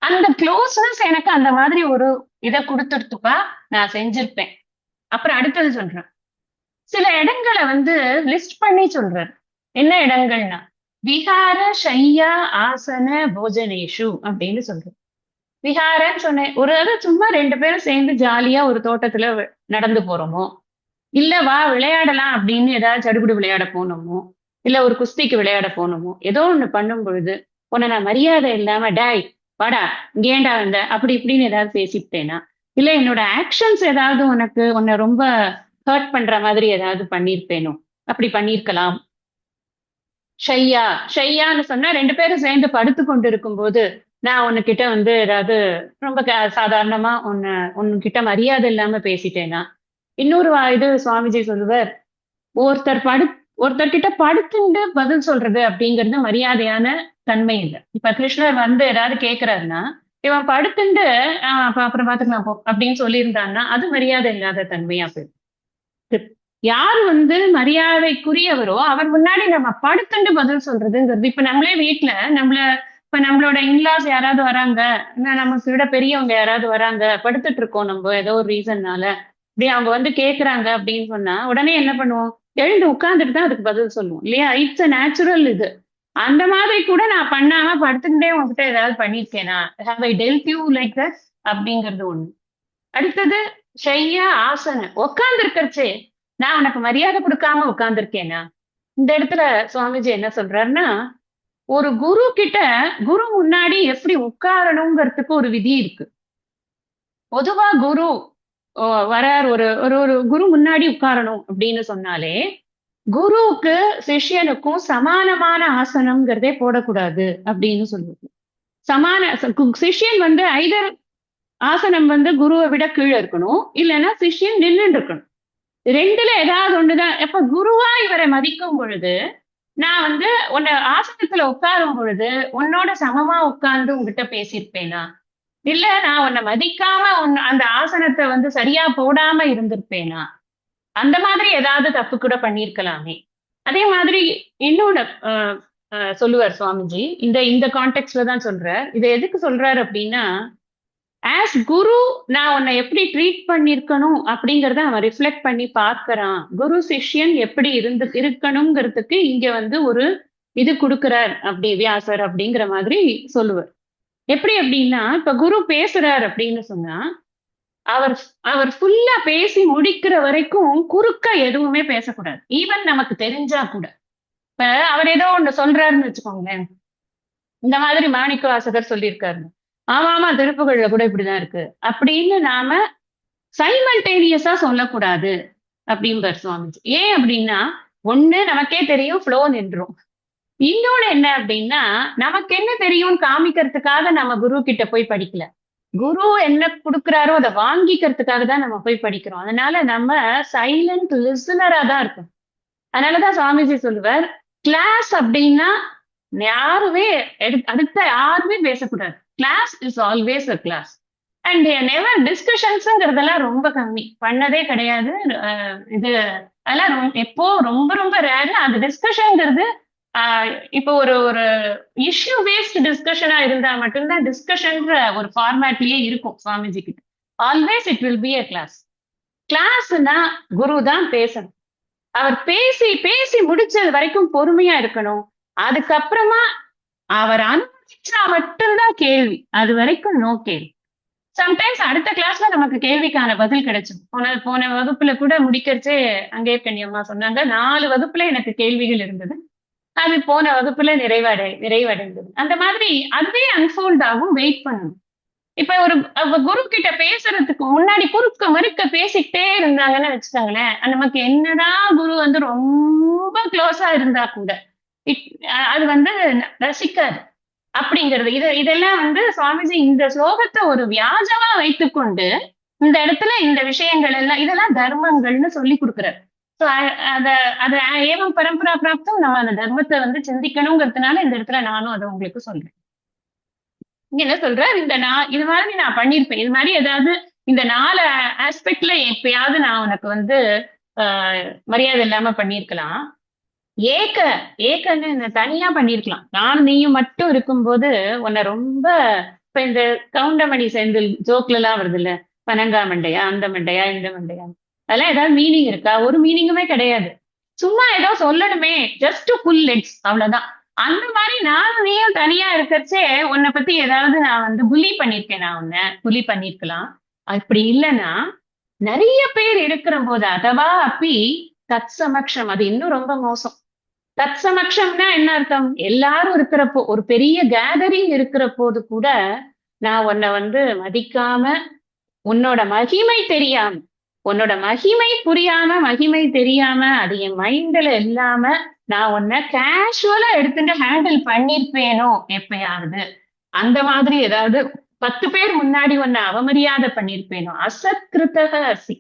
அந்த க்ளோஸ்னஸ் எனக்கு அந்த மாதிரி ஒரு இதை கொடுத்துருத்துப்பா நான் செஞ்சிருப்பேன். அப்புறம் அடுத்தது சொல்றேன், சில இடங்களை லிஸ்ட் பண்ணி சொல்றாரு. என்ன இடங்கள்னா விஹார ஷையா ஆசன போஜனேஷு அப்படின்னு சொல்றோம். விஹாரன்னு சொன்னேன், ஒரு தடவை சும்மா ரெண்டு பேரும் சேர்ந்து ஜாலியா ஒரு தோட்டத்துல நடந்து போறோமோ, இல்ல வா விளையாடலாம் அப்படின்னு ஏதாவது சடுகுடு விளையாட போனோமோ, இல்ல ஒரு குஸ்திக்கு விளையாட போனோமோ, ஏதோ ஒண்ணு பண்ணும் பொழுது உன்னை நான் மரியாதை இல்லாம டாய் வாடா இங்க ஏன்டா வந்த அப்படி இப்படின்னு ஏதாவது பேசிவிட்டேனா, இல்ல என்னோட ஆக்ஷன்ஸ் ஏதாவது உனக்கு உன்னை ரொம்ப ஹர்ட் பண்ற மாதிரி ஏதாவது பண்ணியிருப்பேனோ, அப்படி பண்ணியிருக்கலாம். ஷையா ஷையான்னு சொன்னா ரெண்டு பேரும் சேர்ந்து படுத்து கொண்டு இருக்கும்போது நான் உன்கிட்ட வந்து ஏதாவது ரொம்ப சாதாரணமா உன்கிட்ட மரியாதை இல்லாம பேசிட்டேனா. இன்னொரு இது சுவாமிஜி சொல்லுவார், ஒருத்தர் ஒருத்தர்கிட்ட படுத்துண்டு பதில் சொல்றது அப்படிங்கிறது மரியாதையான தன்மை இல்லை. இப்ப கிருஷ்ணர் வந்து ஏதாவது கேட்கிறாருன்னா இவன் படுத்துண்டு அப்புறம் பாத்துக்கலாம் போ அப்படின்னு சொல்லியிருந்தான்னா அது மரியாதை இல்லாத தன்மையா போயிடும். யாரு வந்து மரியாதைக்குரியவரோ அவர் முன்னாடி நம்ம படுத்துண்டு பதில் சொல்றதுங்கிறது, இப்ப நம்மளே வீட்டுல இப்ப நம்மளோட இன்லாஸ் யாராவது வராங்க, நமக்கு விட பெரியவங்க யாராவது வராங்க, படுத்துட்டு இருக்கோம் நம்ம ஏதோ ஒரு ரீசன்னால, இப்படி அவங்க வந்து கேக்குறாங்க அப்படின்னு சொன்னா உடனே என்ன பண்ணுவோம், எழுந்து உட்கார்ந்துட்டு தான் அதுக்கு பதில் சொல்லுவோம் இல்லையா? இட்ஸ் அ நேச்சுரல் இது. அந்த மாதிரி கூட நான் பண்ணாம படுத்துக்கிட்டே உங்ககிட்ட ஏதாவது பண்ணிருக்கேனா, have I telled you like that அப்படிங்கிறது ஒண்ணு. அடுத்தது ஷையா ஆசன உட்கார்ந்து இருக்கிறச்சே நான் உனக்கு மரியாதை கொடுக்காம உட்கார்ந்துருக்கேனா. இந்த இடத்துல சுவாமிஜி என்ன சொல்றாருன்னா, ஒரு குரு கிட்ட குரு முன்னாடி எப்படி உட்காரணுங்கிறதுக்கு ஒரு விதி இருக்கு. பொதுவா குரு வரார், ஒரு ஒரு ஒரு குரு முன்னாடி உட்காரணும் அப்படின்னு சொன்னாலே குருவுக்கு சிஷ்யனுக்கும் சமானமான ஆசனம்ங்கிறதே போடக்கூடாது அப்படின்னு சொல்லுவாங்க. சமான சிஷ்யன் வந்து ஐதர் ஆசனம் வந்து குருவை விட கீழே இருக்கணும், இல்லைன்னா சிஷ்யன் நின்றுட்டு இருக்கணும். ரெண்டுல ஏதாவது ஒண்ணுதான். எப்ப குருவா இவரை மதிக்கும் பொழுது நான் வந்து உன்னை ஆசனத்துல உட்காரும் பொழுது உன்னோட சமமா உட்கார்ந்து உங்ககிட்ட பேசியிருப்பேனா, இல்ல நான் உன்னை மதிக்காம அந்த ஆசனத்தை வந்து சரியா போடாம இருந்திருப்பேனா, அந்த மாதிரி ஏதாவது தப்பு கூட பண்ணியிருக்கலாமே. அதே மாதிரி இன்னொன்னு சொல்லுவார் சுவாமிஜி, இந்த இந்த கான்டெக்ட்ல தான் சொல்றார். இதை எதுக்கு சொல்றாரு அப்படின்னா, ஆஸ் குரு நான் உன்னை எப்படி ட்ரீட் பண்ணிருக்கணும் அப்படிங்கறத அவன் ரிஃப்ளெக்ட் பண்ணி பார்க்கறான். குரு சிஷ்யன் எப்படி இருக்கணுங்கிறதுக்கு இங்க வந்து ஒரு இது கொடுக்கிறார் அப்படி வியாசர் அப்படிங்கிற மாதிரி சொல்லுவார். எப்படி அப்படின்னா, இப்ப குரு பேசுறார் அப்படின்னு சொன்னா அவர் அவர் ஃபுல்லா பேசி முடிக்கிற வரைக்கும் குறுக்க எதுவுமே பேசக்கூடாது. ஈவன் நமக்கு தெரிஞ்சா கூட. இப்ப அவர் ஏதோ ஒண்ணு சொல்றாருன்னு வச்சுக்கோங்களேன், இந்த மாதிரி மாணிக்க வாசகர் சொல்லியிருக்காரு, ஆமா ஆமா திருப்புகழ்ல கூட இப்படிதான் இருக்கு அப்படின்னு நாம சைமல்டேனியஸா சொல்லக்கூடாது அப்படிம்பார் சுவாமிஜி. ஏன் அப்படின்னா, ஒண்ணு நமக்கே தெரியும் ஃப்ளோ நின்றும். இன்னொன்னு என்ன அப்படின்னா, நமக்கு என்ன தெரியும்னு காமிக்கிறதுக்காக நம்ம குரு கிட்ட போய் படிக்கல. குரு என்ன கொடுக்குறாரோ அதை வாங்கிக்கிறதுக்காக தான் நம்ம போய் படிக்கிறோம். அதனால நம்ம சைலண்ட் லிசனரா தான் இருக்கும். அதனாலதான் சுவாமிஜி சொல்லுவார், கிளாஸ் அப்படின்னா யாருமே அடுத்த யாருமே பேசக்கூடாது. Class is always a class. And never டிஸ்கஷன்ஸ்ங்கிறதெல்லாம் ரொம்ப கம்மி, பண்ணதே கிடையாது. இது அதெல்லாம் எப்போ ரொம்ப ரொம்ப ரேர். அந்த டிஸ்கஷன்ங்கிறது இப்போ ஒரு ஒரு இஷ்யூ பேஸ்ட் டிஸ்கஷனா இருந்தா மட்டும்தான் டிஸ்கஷன்ற ஒரு ஃபார்மேட்லயே இருக்கும் சுவாமிஜி கிட்ட. Always it will be a class. கிளாஸ்னா குரு தான் பேசணும். அவர் பேசி பேசி முடிச்சது வரைக்கும் பொறுமையா இருக்கணும். அதுக்கப்புறமா அவர் அனுமதிச்சா மட்டும்தான் கேள்வி, அது வரைக்கும் நோ கேள்வி. சம்டைம்ஸ் அடுத்த கிளாஸ்ல நமக்கு கேள்விக்கான பதில் கிடைச்சும். போன போன வகுப்புல கூட முடிக்கிறச்சே அங்கே கண்ணியம்மா சொன்னாங்க, 4 வகுப்புல எனக்கு கேள்விகள் இருந்தது, அது போன வகுப்புல நிறைவடைந்தது. அந்த மாதிரி அதுவே அன்ஃபோல்ட் ஆகும், வெயிட் பண்ணணும். இப்ப ஒரு குரு கிட்ட பேசுறதுக்கு முன்னாடி குறுக்க மறுக்க பேசிக்கிட்டே இருந்தாங்கன்னு வச்சுக்கோங்களேன், நமக்கு என்னதான் குரு வந்து ரொம்ப க்ளோஸா இருந்தா கூட அது வந்து ரசிக்காது அப்படிங்கிறது. இதெல்லாம் வந்து சுவாமிஜி இந்த ஸ்லோகத்தை ஒரு வியாஜமா வைத்துக்கொண்டு இந்த இடத்துல இந்த விஷயங்கள் எல்லாம் இதெல்லாம் தர்மங்கள்னு சொல்லி கொடுக்குறாரு. அத ஏவம் பரம்பரா பிராப்தம் நம்ம அந்த தர்மத்தை வந்து சிந்திக்கணுங்கிறதுனால இந்த இடத்துல நானும் அதை உங்களுக்கு சொல்றேன். இங்க என்ன சொல்றாரு, இது மாதிரி நான் பண்ணிருப்பேன், இது மாதிரி ஏதாவது இந்த 4 ஆஸ்பெக்ட்ல எப்பயாவது நான் உனக்கு வந்து மரியாதை இல்லாம பண்ணிருக்கலாம். ஏக்கன்னு தனியா பண்ணிருக்கலாம். நானும் நீயும் மட்டும் இருக்கும்போது உன்னை ரொம்ப இப்ப இந்த கவுண்டமணி செந்தில் ஜோக்ல எல்லாம் வருது இல்ல, பனங்கா மண்டையா அந்த மண்டையா இந்த மண்டையா, அதெல்லாம் ஏதாவது மீனிங் இருக்கா? ஒரு மீனிங்குமே கிடையாது. சும்மா ஏதோ சொல்லணுமே, ஜஸ்ட் டு புல் லெட்ஸ் அவ்வளவுதான். அந்த மாதிரி நானும் நீயும் தனியா இருக்கச்சே உன்னை பத்தி ஏதாவது நான் வந்து புலி பண்ணிருக்கேன், நான் உன்னை புலி பண்ணிருக்கலாம். அப்படி இல்லைன்னா நிறைய பேர் இருக்கிற போது அதவா அப்பி தத் சமக்ஷம், அது இன்னும் ரொம்ப மோசம். தத் சமக்ஷம்னா என்ன அர்த்தம்? எல்லாரும் இருக்கிறப்போ, ஒரு பெரிய கேதரிங் இருக்கிற போது கூட நான் உன்னை வந்து மதிக்காம, உன்னோட மகிமை தெரியாம, உன்னோட மகிமை புரியாம, மகிமை தெரியாம, அது என் மைண்ட்ல இல்லாம நான் உன்னை கேஷுவலா எடுத்துட்டு ஹேண்டில் பண்ணிருப்பேனோ எப்பயாவது, அந்த மாதிரி ஏதாவது 10 பேர் முன்னாடி உன்னை அவமரியாதை பண்ணிருப்பேனோ. அசத்கிருத்தக அசி.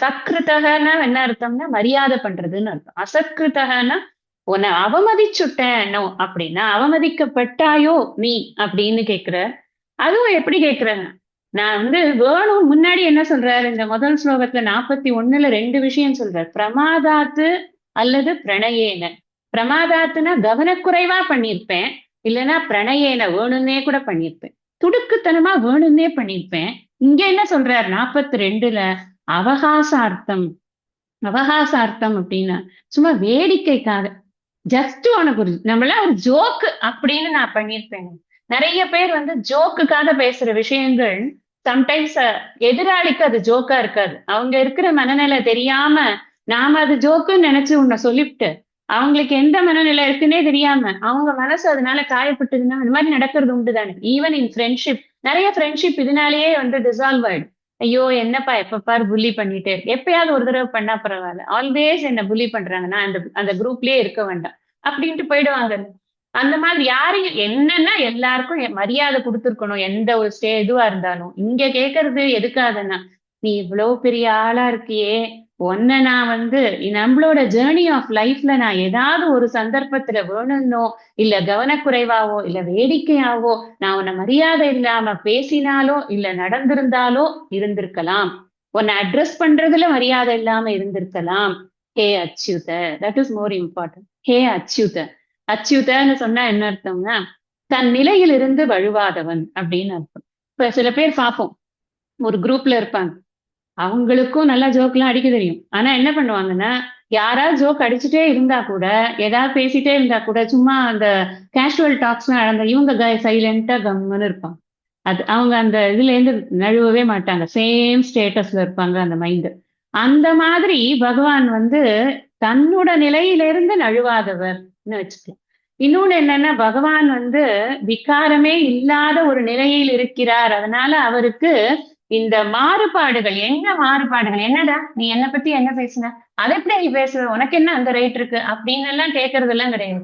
சத்கிருத்தகன்னா என்ன அர்த்தம்னா மரியாதை பண்றதுன்னு அர்த்தம். அசத்கிருத்தகன்னா உன்னை அவமதிச்சுட்டேனோ அப்படின்னா, அவமதிக்கப்பட்டாயோ நீ அப்படின்னு கேக்குற. அதுவும் எப்படி கேக்குறேன், நான் வந்து வேணும் முன்னாடி என்ன சொல்றாரு இந்த முதல் ஸ்லோகத்துல 41ல 2 விஷயம் சொல்றாரு. பிரமாதாத்து அல்லது பிரணயேன. பிரமாதாத்துனா கவனக்குறைவா பண்ணிருப்பேன், இல்லைன்னா பிரணயேன வேணும்னே கூட பண்ணிருப்பேன், துடுக்குத்தனமா வேணும்னே பண்ணிருப்பேன். இங்க என்ன சொல்றாரு 42ல, அவகாசார்த்தம். அவகாசார்த்தம் அப்படின்னா சும்மா வேடிக்கைக்காக, ஜஸ்ட் உனக்கு ஒரு நம்மள ஒரு ஜோக்கு அப்படின்னு நான் பண்ணிருப்பேன். நிறைய பேர் வந்து ஜோக்குக்காக பேசுற விஷயங்கள் சம்டைம்ஸ் எதிராளிக்கு அது ஜோக்கா இருக்காது. அவங்க இருக்கிற மனநிலை தெரியாம நாம அது ஜோக்குன்னு நினைச்சு உன்னை சொல்லிவிட்டு, அவங்களுக்கு எந்த மனநிலை இருக்குன்னே தெரியாம அவங்க மனசு அதனால காயப்பட்டதுன்னா அந்த மாதிரி நடக்கிறது உண்டு தானே. ஈவன் இன் ஃப்ரெண்ட்ஷிப், நிறைய ஃப்ரெண்ட்ஷிப் இதனாலேயே வந்து டிசால்வ் ஆயிடும். ஐயோ என்னப்பா எப்ப பாரு புள்ளி பண்ணிட்டே இருக்கு, எப்பயாவது ஒரு தடவை பண்ணா பரவாயில்ல, ஆல்வேஸ் என்ன புள்ளி பண்றாங்க, நான் அந்த அந்த குரூப்லயே இருக்க வேண்டாம் அப்படின்ட்டு போயிடுவாங்க. அந்த மாதிரி யாரையும் என்னன்னா எல்லாருக்கும் மரியாதை கொடுத்துருக்கணும், எந்த ஒரு இதுவா இருந்தாலும். இங்க கேக்குறது எதுக்காகன்னா, நீ இவ்வளவு பெரிய ஆளா இருக்கியே, உன்னை நான் வந்து நம்மளோட ஜேர்னி ஆஃப் லைஃப்ல நான் ஏதாவது ஒரு சந்தர்ப்பத்துல வேணும்னோ, இல்ல கவனக்குறைவாவோ, இல்ல வேடிக்கையாவோ நான் உன்னை மரியாதை இல்லாம பேசினாலோ இல்ல நடந்திருந்தாலோ இருந்திருக்கலாம். உன்னை அட்ரஸ் பண்றதுல மரியாதை இல்லாம இருந்திருக்கலாம். ஹே Achyuta, that is more important. ஹே அச்சுத. அச்சுதன்னு சொன்னா என்ன அர்த்தம்னா தன் நிலையிலிருந்து வழுவாதவன் அப்படின்னு அர்த்தம். இப்ப சில பேர் பார்ப்போம், ஒரு குரூப்ல இருப்பாங்க, அவங்களுக்கும் நல்லா ஜோக்லாம் அடிக்க தெரியும். ஆனா என்ன பண்ணுவாங்கன்னா, யாராவது ஜோக் அடிச்சுட்டே இருந்தா கூட, ஏதாவது பேசிட்டே இருந்தா கூட, சும்மா அந்த கேஷுவல் டாக்ஸ் நடந்த இவங்க சைலண்டா கம்முன்னு இருப்பாங்க. அது அவங்க அந்த இதுல இருந்து நழுவவே மாட்டாங்க, சேம் ஸ்டேட்டஸ்ல இருப்பாங்க அந்த மைண்ட். அந்த மாதிரி பகவான் வந்து தன்னோட நிலையிலிருந்து நழுவாதவர்னு வச்சுக்கலாம். இன்னொன்னு என்னன்னா, பகவான் வந்து விகாரமே இல்லாத ஒரு நிலையில் இருக்கிறார். அதனால அவருக்கு இந்த மாறுபாடுகள், என்ன மாறுபாடுகள், என்னடா நீ என்ன பத்தி என்ன பேசுன, அதை எப்படி நீ பேசுற, உனக்கு என்ன அந்த ரைட் இருக்கு அப்படின்னு எல்லாம் கேட்கறது எல்லாம் கிடையாது.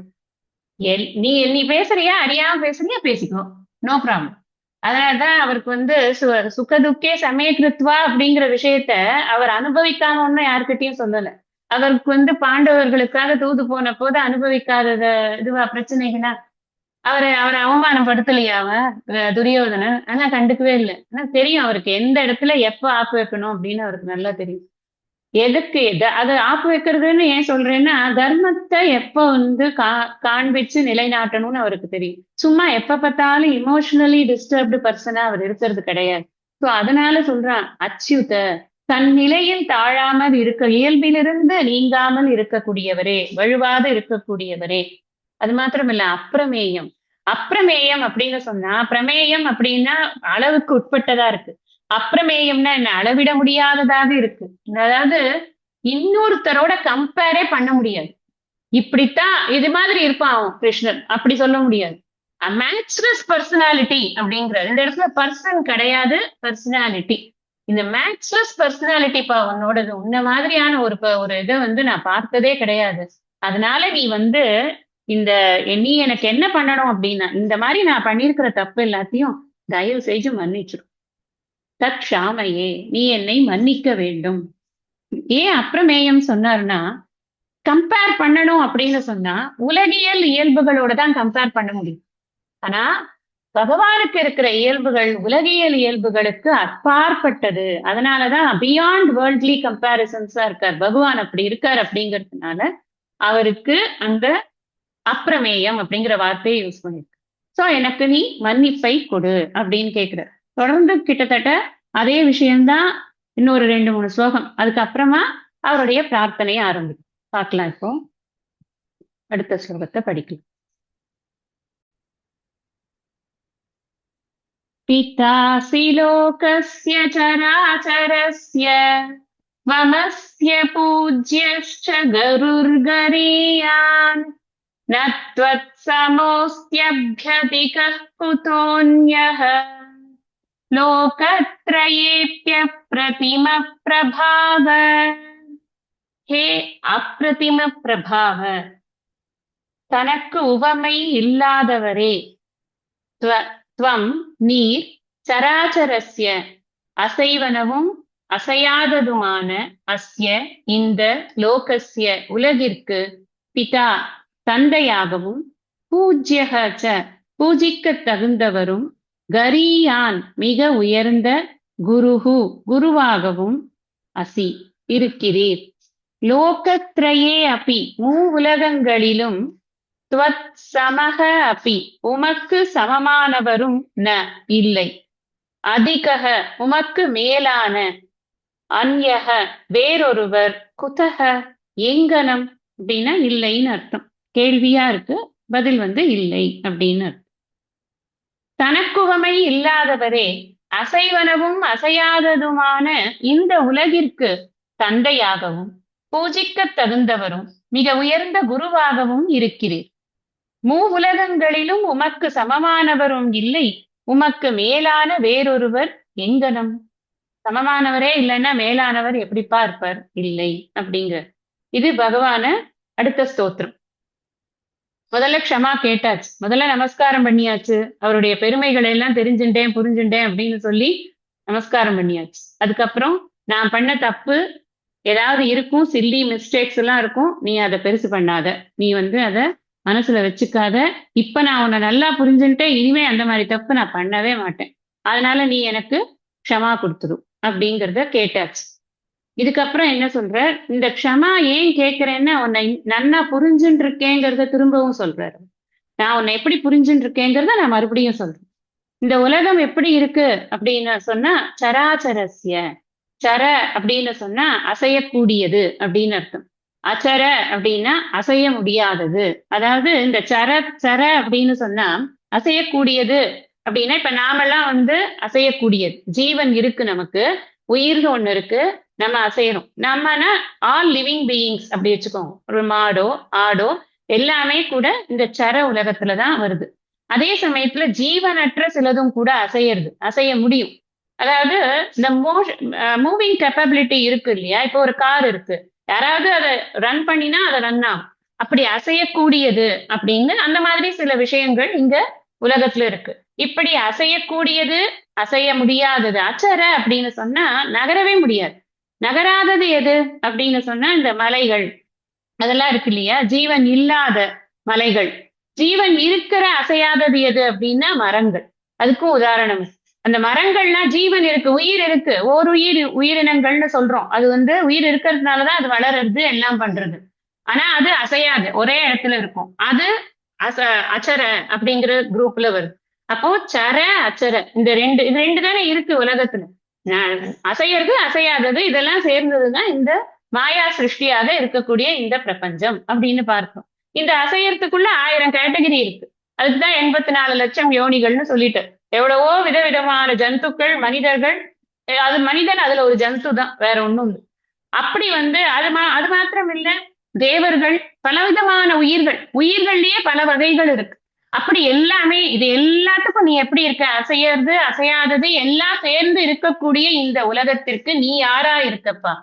நீ நீ பேசுறியா, அறியாம பேசுறியா, பேசிக்கோ, நோ ப்ராப்ளம். அதனாலதான் அவருக்கு வந்து சுகதுக்கே சமயகிருத்வா அப்படிங்கிற விஷயத்த அவர் அனுபவிக்காம ஒன்னும் யாருக்கிட்டையும் சொல்லல. அவருக்கு வந்து பாண்டவர்களுக்காக தூது போன போது அனுபவிக்காதத இதுவா பிரச்சனைகளா, அவரை அவமானப்படுத்தலையா அவன் துரியோதனன்? ஆனா கண்டுக்கவே இல்லை. ஆனா தெரியும் அவருக்கு எந்த இடத்துல எப்ப ஆப்பு வைக்கணும் அப்படின்னு அவருக்கு நல்லா தெரியும். எதுக்கு அதை ஆப்பு வைக்கிறதுன்னு ஏன் சொல்றேன்னா, தர்மத்தை எப்ப வந்து காண்பிச்சு நிலைநாட்டணும்னு அவருக்கு தெரியும். சும்மா எப்ப பார்த்தாலும் இமோஷனலி டிஸ்டர்ப்டு பர்சனா அவர் இருக்கிறது கிடையாது. சோ அதனால சொல்றான், அச்சுத, தன் நிலையில் தாழாமல் இருக்க, இயல்பிலிருந்து நீங்காமல் இருக்கக்கூடியவரே, வழுவாத இருக்கக்கூடியவரே. அது மாத்திரம் இல்ல, அப்பிரமேயம். அப்பிரமேயம் அப்படின்னு சொன்னா, பிரமேயம் அப்படின்னா அளவுக்கு உட்பட்டதா இருக்கு. அப்பிரமேயம்னா என்ன, அளவிட முடியாததாக இருக்கு. அதாவது இன்னொருத்தரோட கம்பேரே பண்ண முடியாது. இப்படித்தான் இது மாதிரி இருப்பான் கிருஷ்ணன், அப்படி சொல்ல முடியாது. மேட்ச்லெஸ் பர்சனாலிட்டி அப்படிங்கிற இந்த இடத்துல பர்சன் கிடையாது, பர்சனாலிட்டி. இந்த மேட்ச்லெஸ் பர்சனாலிட்டி பா உன்னோடது, உன்ன மாதிரியான ஒரு இதை வந்து நான் பார்த்ததே கிடையாது. அதனால நீ வந்து இந்த நீ எனக்கு என்ன பண்ணணும் அப்படின்னா, இந்த மாதிரி நான் பண்ணிருக்கிற தப்பு எல்லாத்தையும் தயவு செய்து மன்னிச்சிடும். தத் க்ஷாமையே, நீ என்னை மன்னிக்க வேண்டும். ஏன் அப்பிரமேயம் சொன்னார்னா, கம்பேர் பண்ணணும் அப்படின்னு சொன்னா உலகியல் இயல்புகளோட தான் கம்பேர் பண்ண முடியும். ஆனா பகவானுக்கு இருக்கிற இயல்புகள் உலகியல் இயல்புகளுக்கு அப்பாற்பட்டது. அதனாலதான் பியாண்ட் வேர்ல்ட்லி கம்பேரிசன்ஸா இருக்கார் பகவான். அப்படி இருக்கார் அப்படிங்கிறதுனால அவருக்கு அந்த அப்பிரமேயம் அப்படிங்கிற வார்த்தையை யூஸ் பண்ணிருக்கு. சோ எனக்கு நீ மன்னிப்பை கொடு அப்படின்னு கேட்கிற. தொடர்ந்து கிட்டத்தட்ட அதே விஷயம்தான் இன்னொரு 2-3 ஸ்லோகம். அதுக்கப்புறமா அவருடைய பிரார்த்தனையை ஆரம்பிக்கும். பார்க்கலாம். இப்போ அடுத்த ஸ்லோகத்தை படிக்கலாம். பிதாசி லோகஸ்ய சராச்சரஸ்ய வமஸ்ய பூஜ்யश्च கருர்கரீயான் न त्वत्समोऽस्त्यभ्यधिकः कुतोऽन्यः லோகத்ரயேப்யப்ரதிம ஹே அப்ரதிம பிரபாவ, தனக்கு உவமை இல்லாதவரே, துவம் நீர், சராச்சரஸ்ய அசைவனவும் அசையாததுமான அஸ்ய இந்த லோகஸ்ய உலகிற்கு பிதா தந்தையாகவும் பூஜ்யக ச பூஜிக்க தகுந்தவரும் கரீயான் மிக உயர்ந்த குருஹு குருவாகவும் அசி இருக்கிறீர். லோகத்ரயே அபி மூவுலகங்களிலும் துவத் சமக அபி உமக்கு சமமானவரும் ந இல்லை. அதிகக உமக்கு மேலான, அந்யக வேறொருவர், குதக எங்கனம் அப்படின்னா இல்லைன்னு அர்த்தம். கேள்வியா இருக்கு, பதில் இல்லை அப்படின்னு அர்த்தம். தனக்குவமை இல்லாதவரே, அசைவனவும் அசையாததுமான இந்த உலகிற்கு தந்தையாகவும் பூஜிக்க தகுந்தவரும் மிக உயர்ந்த குருவாகவும் இருக்கிறீர். மூவுலகங்களிலும் உமக்கு சமமானவரும் இல்லை, உமக்கு மேலான வேறொருவர் எங்கனம். சமமானவரே இல்லைன்னா மேலானவர் எப்படிப்பா இருப்பார்? இல்லை அப்படிங்கிற. இது பகவான அடுத்த ஸ்தோத்திரம். முதல்ல க்ஷமா கேட்டாச்சு, முதல்ல நமஸ்காரம் பண்ணியாச்சு, அவருடைய பெருமைகளை எல்லாம் தெரிஞ்சுட்டேன் புரிஞ்சுட்டேன் அப்படின்னு சொல்லி நமஸ்காரம் பண்ணியாச்சு. அதுக்கப்புறம் நான் பண்ண தப்பு ஏதாவது இருக்கும், சில்லி மிஸ்டேக்ஸ் எல்லாம் இருக்கும், நீ அதை பெருசு பண்ணாத, நீ அதை மனசுல வச்சுக்காத, இப்ப நான் உன்னை நல்லா புரிஞ்சுட்டேன், இனிமே அந்த மாதிரி தப்பு நான் பண்ணவே மாட்டேன், அதனால நீ எனக்கு க்ஷமா கொடுத்துடும் அப்படிங்கிறத கேட்டாச்சு. இதுக்கப்புறம் என்ன சொல்ற, இந்த க்ஷமா ஏன் கேட்கிறேன்னா உன்னை நன்னா புரிஞ்சுட்டு இருக்கேங்கிறத திரும்பவும் சொல்றாரு. நான் உன்னை எப்படி புரிஞ்சுட்டு இருக்கேங்கிறத நான் மறுபடியும் சொல்றேன். இந்த உலகம் எப்படி இருக்கு அப்படின்னு சொன்னா, சராச்சரஸ்ய, சர அப்படின்னு சொன்னா அசையக்கூடியது அப்படின்னு அர்த்தம். அச்சர அப்படின்னா அசைய முடியாதது. அதாவது இந்த சர அப்படின்னு சொன்னா அசையக்கூடியது அப்படின்னா, இப்ப நாமெல்லாம் அசையக்கூடியது, ஜீவன் இருக்கு, நமக்கு உயிர்னு ஒண்ணு இருக்கு, நம்ம அசையணும். நம்மனா ஆல் லிவிங் பீயிங்ஸ் அப்படி வச்சுக்கோங்க. ஒரு மாடோ ஆடோ எல்லாமே கூட இந்த சர உலகத்துலதான் வருது. அதே சமயத்துல ஜீவனற்ற சிலதும் கூட அசைய முடியும். அதாவது இந்த மூவிங் கேப்பபிலிட்டி இருக்கு இல்லையா? இப்போ ஒரு கார் இருக்கு, யாராவது அதை ரன் பண்ணினா அதை ரன் ஆகும். அப்படி அசையக்கூடியது அப்படின்னு அந்த மாதிரி சில விஷயங்கள் இங்க உலகத்துல இருக்கு. இப்படி அசையக்கூடியது அசைய முடியாதது அச்சர அப்படின்னு சொன்னா நகரவே முடியாது. நகராதது எது அப்படின்னு சொன்னா இந்த மலைகள் அதெல்லாம் இருக்கு இல்லையா? ஜீவன் இல்லாத மலைகள். ஜீவன் இருக்கிற அசையாதது எது அப்படின்னா மரங்கள். அதுக்கும் உதாரணம், அந்த மரங்கள்லாம் ஜீவன் இருக்கு, உயிர் இருக்கு, உயிரினங்கள்னு சொல்றோம். அது உயிர் இருக்கிறதுனாலதான் அது வளருது, எல்லாம் பண்றது. ஆனா அது அசையாது, ஒரே இடத்துல இருக்கும். அது அச்சர அப்படிங்கிற குரூப்ல வருது. அப்போ சர அச்சர இந்த ரெண்டு தானே இருக்கு உலகத்துல. அசையறது அசையாதது இதெல்லாம் சேர்ந்ததுதான் இந்த மாயா சிருஷ்டியாக இருக்கக்கூடிய இந்த பிரபஞ்சம் அப்படின்னு பார்த்தோம். இந்த அசையறதுக்குள்ள 1000 கேட்டகரி இருக்கு. அதுக்குதான் 84 லட்சம் யோனிகள்னு சொல்லிட்டு எவ்வளவோ விதவிதமான ஜந்துக்கள், மனிதர்கள். அது மனிதன் அதுல ஒரு ஜந்து தான், வேற ஒண்ணும். அப்படி அது மாத்திரம் இல்ல, தேவர்கள், பலவிதமான உயிர்கள்லயே பல வகைகள் இருக்கு. அப்படி எல்லாமே இது எல்லாத்துக்கும் நீ எப்படி இருக்க? அசையறது அசையாதது எல்லாம் சேர்ந்து இருக்கக்கூடிய இந்த உலகத்திற்கு நீ யாரா இருக்கப்பா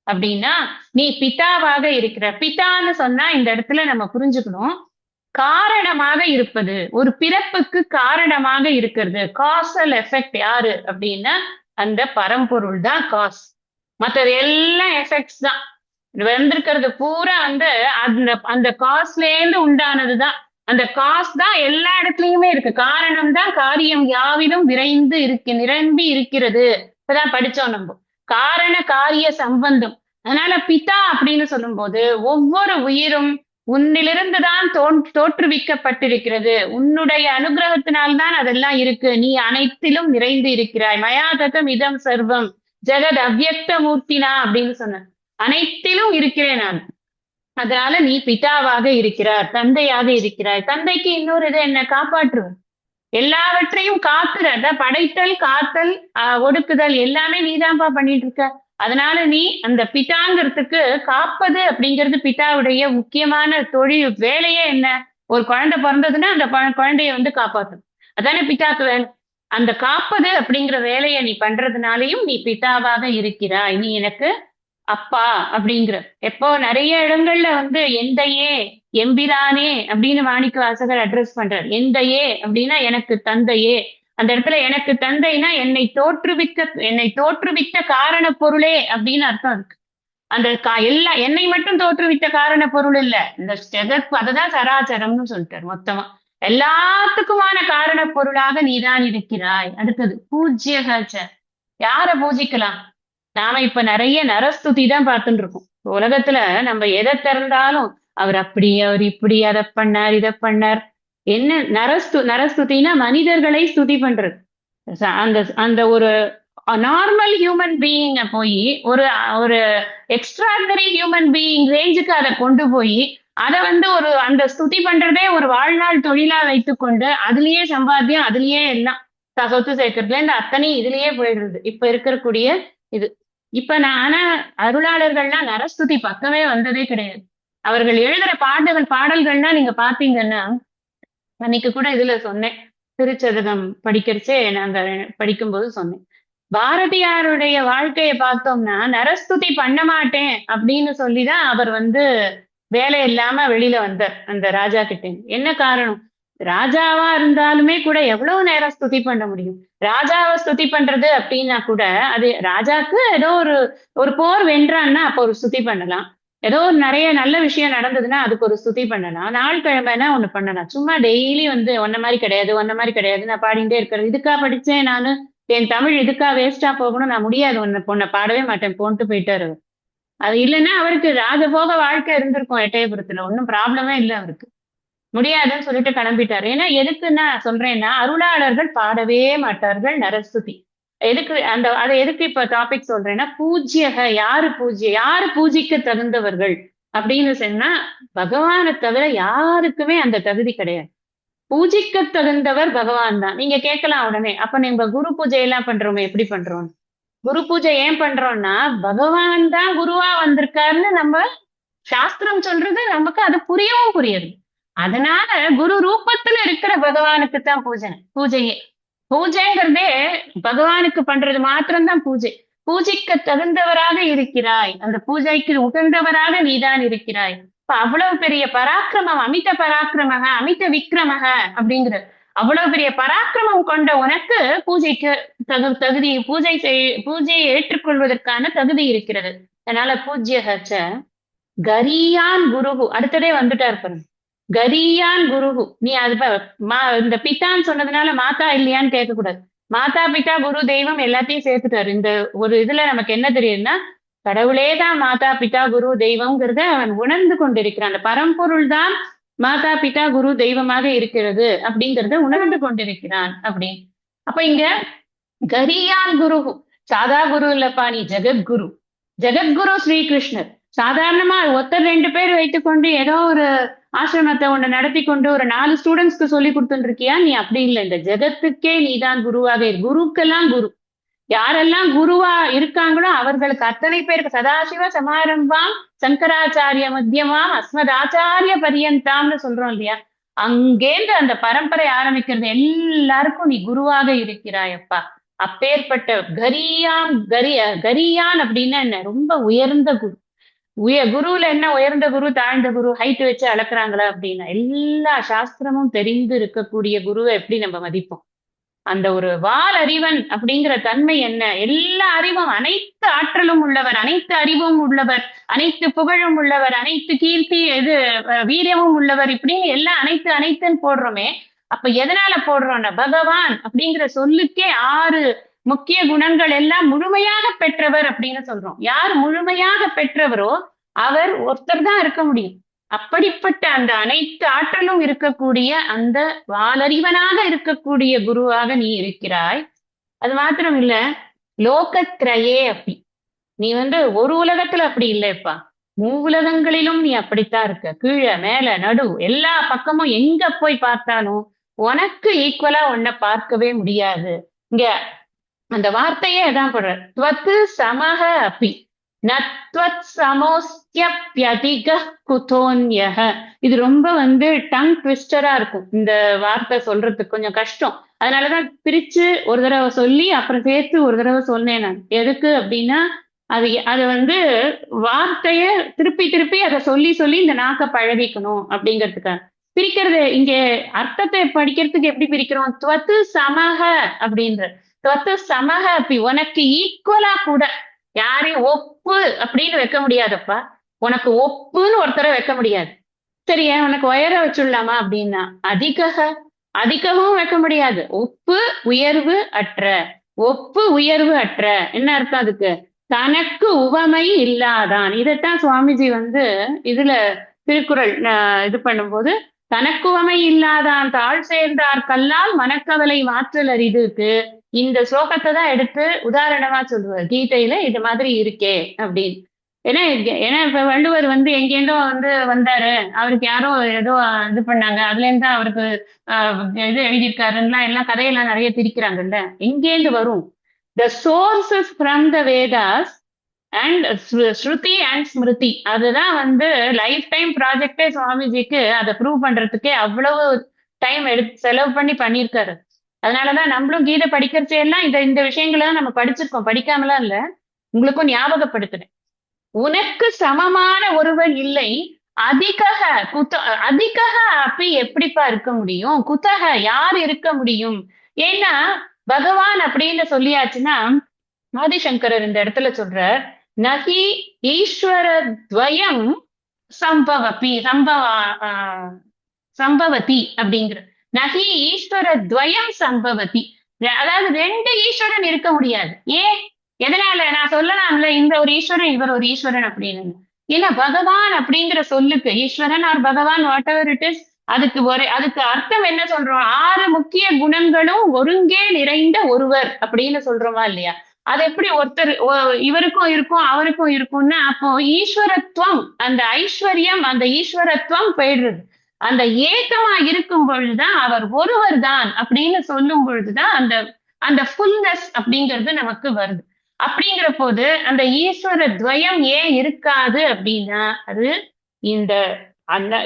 அப்படின்னா, நீ பிதாவாக இருக்கிற. பிதான்னு சொன்னா இந்த இடத்துல நம்ம புரிஞ்சுக்கணும், காரணமாக இருப்பது, ஒரு பிறப்புக்கு காரணமாக இருக்கிறது. காசல் எஃபெக்ட் யாரு அப்படின்னா அந்த பரம்பொருள் தான் காஸ். மற்றது எல்லாம் எஃபெக்ட்ஸ் தான். வந்திருக்கிறது பூரா அந்த காஸ்ல இருந்து உண்டானதுதான். அந்த காஸ் தான் எல்லா இடத்துலயுமே இருக்கு. காரணம் தான் காரியம் யாவிலும் விரைந்து நிரம்பி இருக்கிறது. இப்பதான் படிச்சோம் நம்ம, காரண காரிய சம்பந்தம். அதனால பிதா அப்படின்னு சொல்லும் போது ஒவ்வொரு உயிரும் உன்னிலிருந்துதான் தோற்றுவிக்கப்பட்டிருக்கிறது. உன்னுடைய அனுகிரகத்தினால்தான் அதெல்லாம் இருக்கு. நீ அனைத்திலும் நிறைந்து இருக்கிறாய். மயாதகம் இதம் சர்வம் ஜெகத் அவ்யக்த மூர்த்தினா அப்படின்னு சொன்ன, அனைத்திலும் இருக்கிறேன் நான். அதனால நீ பிதாவாக இருக்கிறார், தந்தையாக இருக்கிறாய். தந்தைக்கு இன்னொரு இது என்ன? காப்பாற்றுவது. எல்லாவற்றையும் காக்குற, அதான் படைத்தல், காத்தல், ஒடுக்குதல் எல்லாமே நீதான்ப்பா பண்ணிட்டு இருக்க. அதனால நீ அந்த பிதாங்கிறதுக்கு காப்பது அப்படிங்கிறது பிதாவுடைய முக்கியமான தொழில். வேலையே என்ன? ஒரு குழந்தை பிறந்ததுன்னா அந்த குழந்தைய வந்து காப்பாத்தணும். அதானே பிதாக்கு வேலை. அந்த காப்பது அப்படிங்கிற வேலையை நீ பண்றதுனாலயும் நீ பிதாவாக இருக்கிறாய். நீ எனக்கு அப்பா அப்படிங்கிற. எப்போ நிறைய இடங்கள்ல வந்து எந்தையே, எம்பிரானே அப்படின்னு மாணிக்க வாசகர் அட்ரஸ் பண்றார். எந்தையே அப்படின்னா எனக்கு தந்தையே. அந்த இடத்துல எனக்கு தந்தைனா என்னை தோற்றுவித்த காரண பொருளே அப்படின்னு அர்த்தம் இருக்கு. அந்த என்னை மட்டும் தோற்றுவித்த காரண பொருள் இல்ல, இந்த ஜெகத், அததான் சராச்சரம்னு சொல்லிட்டார் மொத்தமா. எல்லாத்துக்குமான காரண பொருளாக நீதான் இருக்கிறாய். அடுத்தது பூஜ்யகச்ச. யார பூஜிக்கலாம்? நாம இப்ப நிறைய நரஸ்துதி தான் பார்த்துட்டு இருக்கோம் உலகத்துல. நம்ம எதை திறந்தாலும் அவர் அப்படி, அவர் இப்படி, அதை பண்ணார், இதை பண்ணார். என்ன நரஸ்துதினா மனிதர்களை ஸ்துதி பண்றது. அந்த அந்த ஒரு நார்மல் ஹியூமன் பீயிங்க போய் ஒரு ஒரு எக்ஸ்ட்ராடனரி ஹியூமன் பீயிங் ரேஞ்சுக்கு அதை கொண்டு போய் அதை வந்து ஒரு அந்த ஸ்துதி பண்றதே ஒரு வாழ்நாள் தொழிலா வைத்துக்கொண்டு அதுலயே சம்பாத்தியம், அதுலயே எல்லாம் சொத்து சேர்க்கறதுல இருந்து அத்தனை இதுலயே போயிடுறது இப்ப இருக்கக்கூடிய இது. இப்ப நான் ஆனா அருளாளர்கள்லாம் நரஸ்துதி பக்கமே வந்ததே கிடையாது. அவர்கள் எழுதுற பாடல்கள்லாம் நீங்க பாத்தீங்கன்னா, அன்னைக்கு கூட இதுல சொன்னேன், திருச்சதகம் படிக்கிறச்சே நாங்க படிக்கும்போது சொன்னேன். பாரதியாருடைய வாழ்க்கையை பார்த்தோம்னா நரஸ்துதி பண்ண மாட்டேன் அப்படின்னு சொல்லிதான் அவர் வந்து வேலை இல்லாம வெளியில வந்தார் அந்த ராஜா கிட்ட. என்ன காரணம்? ராஜாவா இருந்தாலுமே கூட எவ்வளவு நேரம் ஸ்துதி பண்ண முடியும்? ராஜாவை ஸ்துதி பண்றது அப்படின்னா கூட அது ராஜாக்கு ஏதோ ஒரு ஒரு போர் வென்றான்னா அப்ப ஒரு ஸ்துதி பண்ணலாம். ஏதோ ஒரு நிறைய நல்ல விஷயம் நடந்ததுன்னா அதுக்கு ஒரு ஸ்துதி பண்ணலாம். நாள் கிழமைனா ஒண்ணு பண்ணலாம். சும்மா டெய்லி வந்து ஒன்ன மாதிரி கிடையாது, ஒன்ன மாதிரி கிடையாது நான் பாடிட்டே இருக்கிறது. இதுக்கா படிச்சேன் நானு, என் தமிழ் இதுக்கா வேஸ்டா போகணும், நான் முடியாது, பொண்ணை பாடவே மாட்டேன் போன்ட்டு போயிட்டாரு. அது இல்லைன்னா அவருக்கு ராஜபோக வாழ்க்கை இருந்திருக்கும் எட்டயபுரத்துல, ஒன்னும் ப்ராப்ளமே இல்லை அவருக்கு. முடியாதுன்னு சொல்லிட்டு கிளம்பிட்டாரு. ஏன்னா எதுக்குன்னா சொல்றேன்னா அருளாளர்கள் பாடவே மாட்டார்கள் நரஸ்துதி. எதுக்கு அதை எதுக்கு இப்ப டாபிக் சொல்றேன்னா, பூஜ்யக யாரு பூஜிக்க தகுந்தவர்கள் அப்படின்னு சொன்னா பகவானை தவிர யாருக்குமே அந்த தகுதி கிடையாது. பூஜிக்க தகுந்தவர் பகவான் தான். நீங்க கேட்கலாம் உடனே, அப்ப நீங்க குரு பூஜை எல்லாம் பண்றோமே எப்படி பண்றோம்? குரு பூஜை ஏன் பண்றோம்னா பகவான் தான் குருவா வந்திருக்காருன்னு நம்ம சாஸ்திரம் சொல்றது நமக்கு அது புரியவும் புரியுது. அதனால குரு ரூபத்துல இருக்கிற பகவானுக்கு தான் பூஜையே. பூஜைங்கிறதே பகவானுக்கு பண்றது மாத்திரம்தான் பூஜை. பூஜைக்கு தகுந்தவராக இருக்கிறாய், அந்த பூஜைக்கு உகந்தவராக நீதான் இருக்கிறாய். இப்ப அவ்வளவு பெரிய பராக்கிரமம், அமித பராக்கிரமக அமித விக்ரமக அப்படிங்கிற அவ்வளவு பெரிய பராக்கிரமம் கொண்ட உனக்கு பூஜைக்கு தகுதி, பூஜையை ஏற்றுக்கொள்வதற்கான தகுதி இருக்கிறது. அதனால பூஜ்யகச்ச கரியான் குருகு, அடுத்ததே வந்துட்டார் பாருங்க. கரியான் குருகு. நீ அது இந்த பித்தான்னு சொன்னதுனால மாதா இல்லையான்னு கேட்கக்கூடாது. மாதா பிதா குரு தெய்வம் எல்லாத்தையும் சேர்த்துட்டாரு. இந்த ஒரு இதுல நமக்கு என்ன தெரியுதுன்னா கடவுளே தான் மாதா பிதா குரு தெய்வம்ங்கிறத அவன் உணர்ந்து கொண்டிருக்கிறான். அந்த பரம்பொருள் தான் மாதா பிதா குரு தெய்வமாக இருக்கிறது அப்படிங்கிறத உணர்ந்து கொண்டிருக்கிறான் அப்படின்னு. அப்ப இங்க கரியான் குரு, சாதா குரு இல்லப்பா, நீ ஜெகத்குரு. ஜெகத்குரு ஸ்ரீகிருஷ்ணர். சாதாரணமா ஒருத்தர் 2 பேர் வைத்துக்கொண்டு ஏதோ ஒரு ஆசிரமத்தை ஒண்ணு நடத்தி கொண்டு ஒரு 4 ஸ்டூடெண்ட்ஸ்க்கு சொல்லி கொடுத்துட்டு இருக்கியா? நீ அப்படி இல்லை, இந்த ஜெகத்துக்கே நீதான் குருவாக குருக்கெல்லாம் குரு. யாரெல்லாம் குருவா இருக்காங்களோ அவர்களுக்கு அத்தனை பேருக்கு சதாசிவ சமாரம்பாம் சங்கராச்சாரிய மத்தியமாம் அஸ்மதாச்சாரிய பரியந்தாம்னு சொல்றோம் இல்லையா? அங்கேந்து அந்த பரம்பரை ஆரம்பிக்கிறது எல்லாருக்கும் நீ குருவாக இருக்கிறாயப்பா. அப்பேற்பட்ட கரியான் அப்படின்னா என்ன? ரொம்ப உயர்ந்த குரு. குருவுல என்ன உயர்ந்த குரு தாழ்ந்த குரு ஹைட் வச்சு அளக்குறாங்களா அப்படின்னா, எல்லா சாஸ்திரமும் தெரிந்து இருக்கக்கூடிய குருவை எப்படி நம்ம மதிப்போம்? அந்த ஒரு அறிவன் அப்படிங்கிற தன்மை என்ன? எல்லா அறிவும், அனைத்து ஆற்றலும் உள்ளவர், அனைத்து அறிவும் உள்ளவர், அனைத்து புகழும் உள்ளவர், அனைத்து கீர்த்தி வீரியமும் உள்ளவர், இப்படின்னு எல்லாம் அனைத்துன்னு போடுறோமே. அப்ப எதனால போடுறோம்னா பகவான் அப்படிங்கிற சொல்லுக்கே 6 முக்கிய குணங்கள் எல்லாம் முழுமையாக பெற்றவர் அப்படின்னு சொல்றோம். யார் முழுமையாக பெற்றவரோ அவர் ஒருத்தர் தான் இருக்க முடியும். அப்படிப்பட்ட அந்த அனைத்து ஆற்றலும் இருக்கக்கூடிய அந்த வாலறிவனாக இருக்கக்கூடிய குருவாக நீ இருக்கிறாய். அது மாத்திரம் இல்ல, லோகத்ரயே அப்படி நீ வந்து ஒரு உலகத்துல அப்படி இல்லைப்பா. மூவுலகங்களிலும் நீ அப்படித்தான் இருக்க. கீழே மேல நடு எல்லா பக்கமும் எங்க போய் பார்த்தாலும் உனக்கு ஈக்குவலா உன்னை பார்க்கவே முடியாது. இங்க அந்த வார்த்தையே அதான் போடுற. துவத்து சமக அப்பி நத்வத் சமோஸ்தியப்யதிக குதோன்யக. இது ரொம்ப டங் ட்விஸ்டரா இருக்கும். இந்த வார்த்தை சொல்றதுக்கு கொஞ்சம் கஷ்டம். அதனாலதான் பிரிச்சு ஒரு தடவை சொல்லி அப்புறம் சேர்த்து ஒரு தடவை சொன்னேன் நான். எதுக்கு அப்படின்னா அது அது வார்த்தைய திருப்பி திருப்பி அதை சொல்லி சொல்லி இந்த நாக்க பழகிக்கணும் அப்படிங்கிறதுக்காக பிரிக்கிறது. இங்க அர்த்தத்தை படிக்கிறதுக்கு எப்படி பிரிக்கிறோம்? துவத்து சமக அப்படின்ற துவத்து சமக அப்படி உனக்கு ஈக்குவலா கூட யாரையும் ஒப்பு அப்படின்னு வைக்க முடியாதப்பா. உனக்கு ஒப்புன்னு ஒருத்தரை வைக்க முடியாது. சரியா? உனக்கு உயர வச்சுடலாமா அப்படின்னா அதிகவும் வைக்க முடியாது. ஒப்பு உயர்வு அற்ற. ஒப்பு உயர்வு அற்ற என்ன அர்த்தம் அதுக்கு? தனக்கு உவமை இல்லாதான். இதைத்தான் சுவாமிஜி இதுல திருக்குறள் இது பண்ணும்போது தனக்கு உவமை இல்லாதான் தாழ் சேர்ந்தார் கல்லால் மனக்கவலை மாற்றல் அரிதுக்கு இந்த ஸ்லோகத்தை தான் எடுத்து உதாரணமா சொல்லுவார். கீதையில இது மாதிரி இருக்கே அப்படின்னு. ஏன்னா இப்ப வள்ளுவர் எங்கேருந்தோ வந்தாரு, அவருக்கு யாரோ ஏதோ இது பண்ணாங்க, அதுல இருந்து அவருக்கு இது எழுதியிருக்காருன்னா எல்லாம் கதையெல்லாம் நிறைய திரிக்கிறாங்கல்ல. எங்கேருந்து வரும்? த sources from the Vedas and Shruti and Smriti. அதுதான் லைஃப் டைம் ப்ராஜெக்டே சுவாமிஜிக்கு அதை ப்ரூவ் பண்றதுக்கே அவ்வளவு டைம் செலவு பண்ணியிருக்காரு. அதனாலதான் நம்மளும் கீதை படிக்கிறச்சே எல்லாம் இந்த விஷயங்களை நம்ம படிச்சிருக்கோம், படிக்காமலாம் இல்ல. உங்களுக்கும் ஞாபகப்படுத்துறேன். உனக்கு சமமான ஒருவர் இல்லை. அதிகக அதிகக அப்படி எப்படிப்பா இருக்க முடியும்? குத்தக யார் இருக்க முடியும்? ஏன்னா பகவான் அப்படின்னு சொல்லியாச்சுன்னா ஆதிசங்கரர் இந்த இடத்துல சொல்ற நகி ஈஸ்வர துவயம் சம்பவதி அப்படிங்கிற. நகி ஈஸ்வர துவயம் சம்பவதி. அதாவது ரெண்டு ஈஸ்வரன் இருக்க முடியாது. ஏன்? எதனால? நான் சொல்லலாம்ல இந்த ஒரு ஈஸ்வரன் இவர் ஒரு ஈஸ்வரன் அப்படின்னு. ஏன்னா பகவான் அப்படிங்கிற சொல்லுக்கு ஈஸ்வரன் ஆர் பகவான் வாட் எவர் இட் இஸ், அதுக்கு அர்த்தம் என்ன சொல்றோம்? 6 முக்கிய குணங்களும் ஒருங்கே நிறைந்த ஒருவர் அப்படின்னு சொல்றோமா இல்லையா? அது எப்படி ஒருத்தர் இவருக்கும் இருக்கும் அவருக்கும் இருக்கும்னா அப்போ ஈஸ்வரத்துவம், அந்த ஐஸ்வர்யம், அந்த ஈஸ்வரத்துவம் போயிடுறது. அந்த ஏக்கமா இருக்கும் பொழுதுதான் அவர் ஒருவர் தான் அப்படின்னு சொல்லும் பொழுதுதான் அந்த அந்த ஃபுல்னஸ் அப்படிங்கிறது நமக்கு வருது. அப்படிங்கிற போது அந்த ஈஸ்வர துவயம் ஏன் இருக்காது அப்படின்னா அது இந்த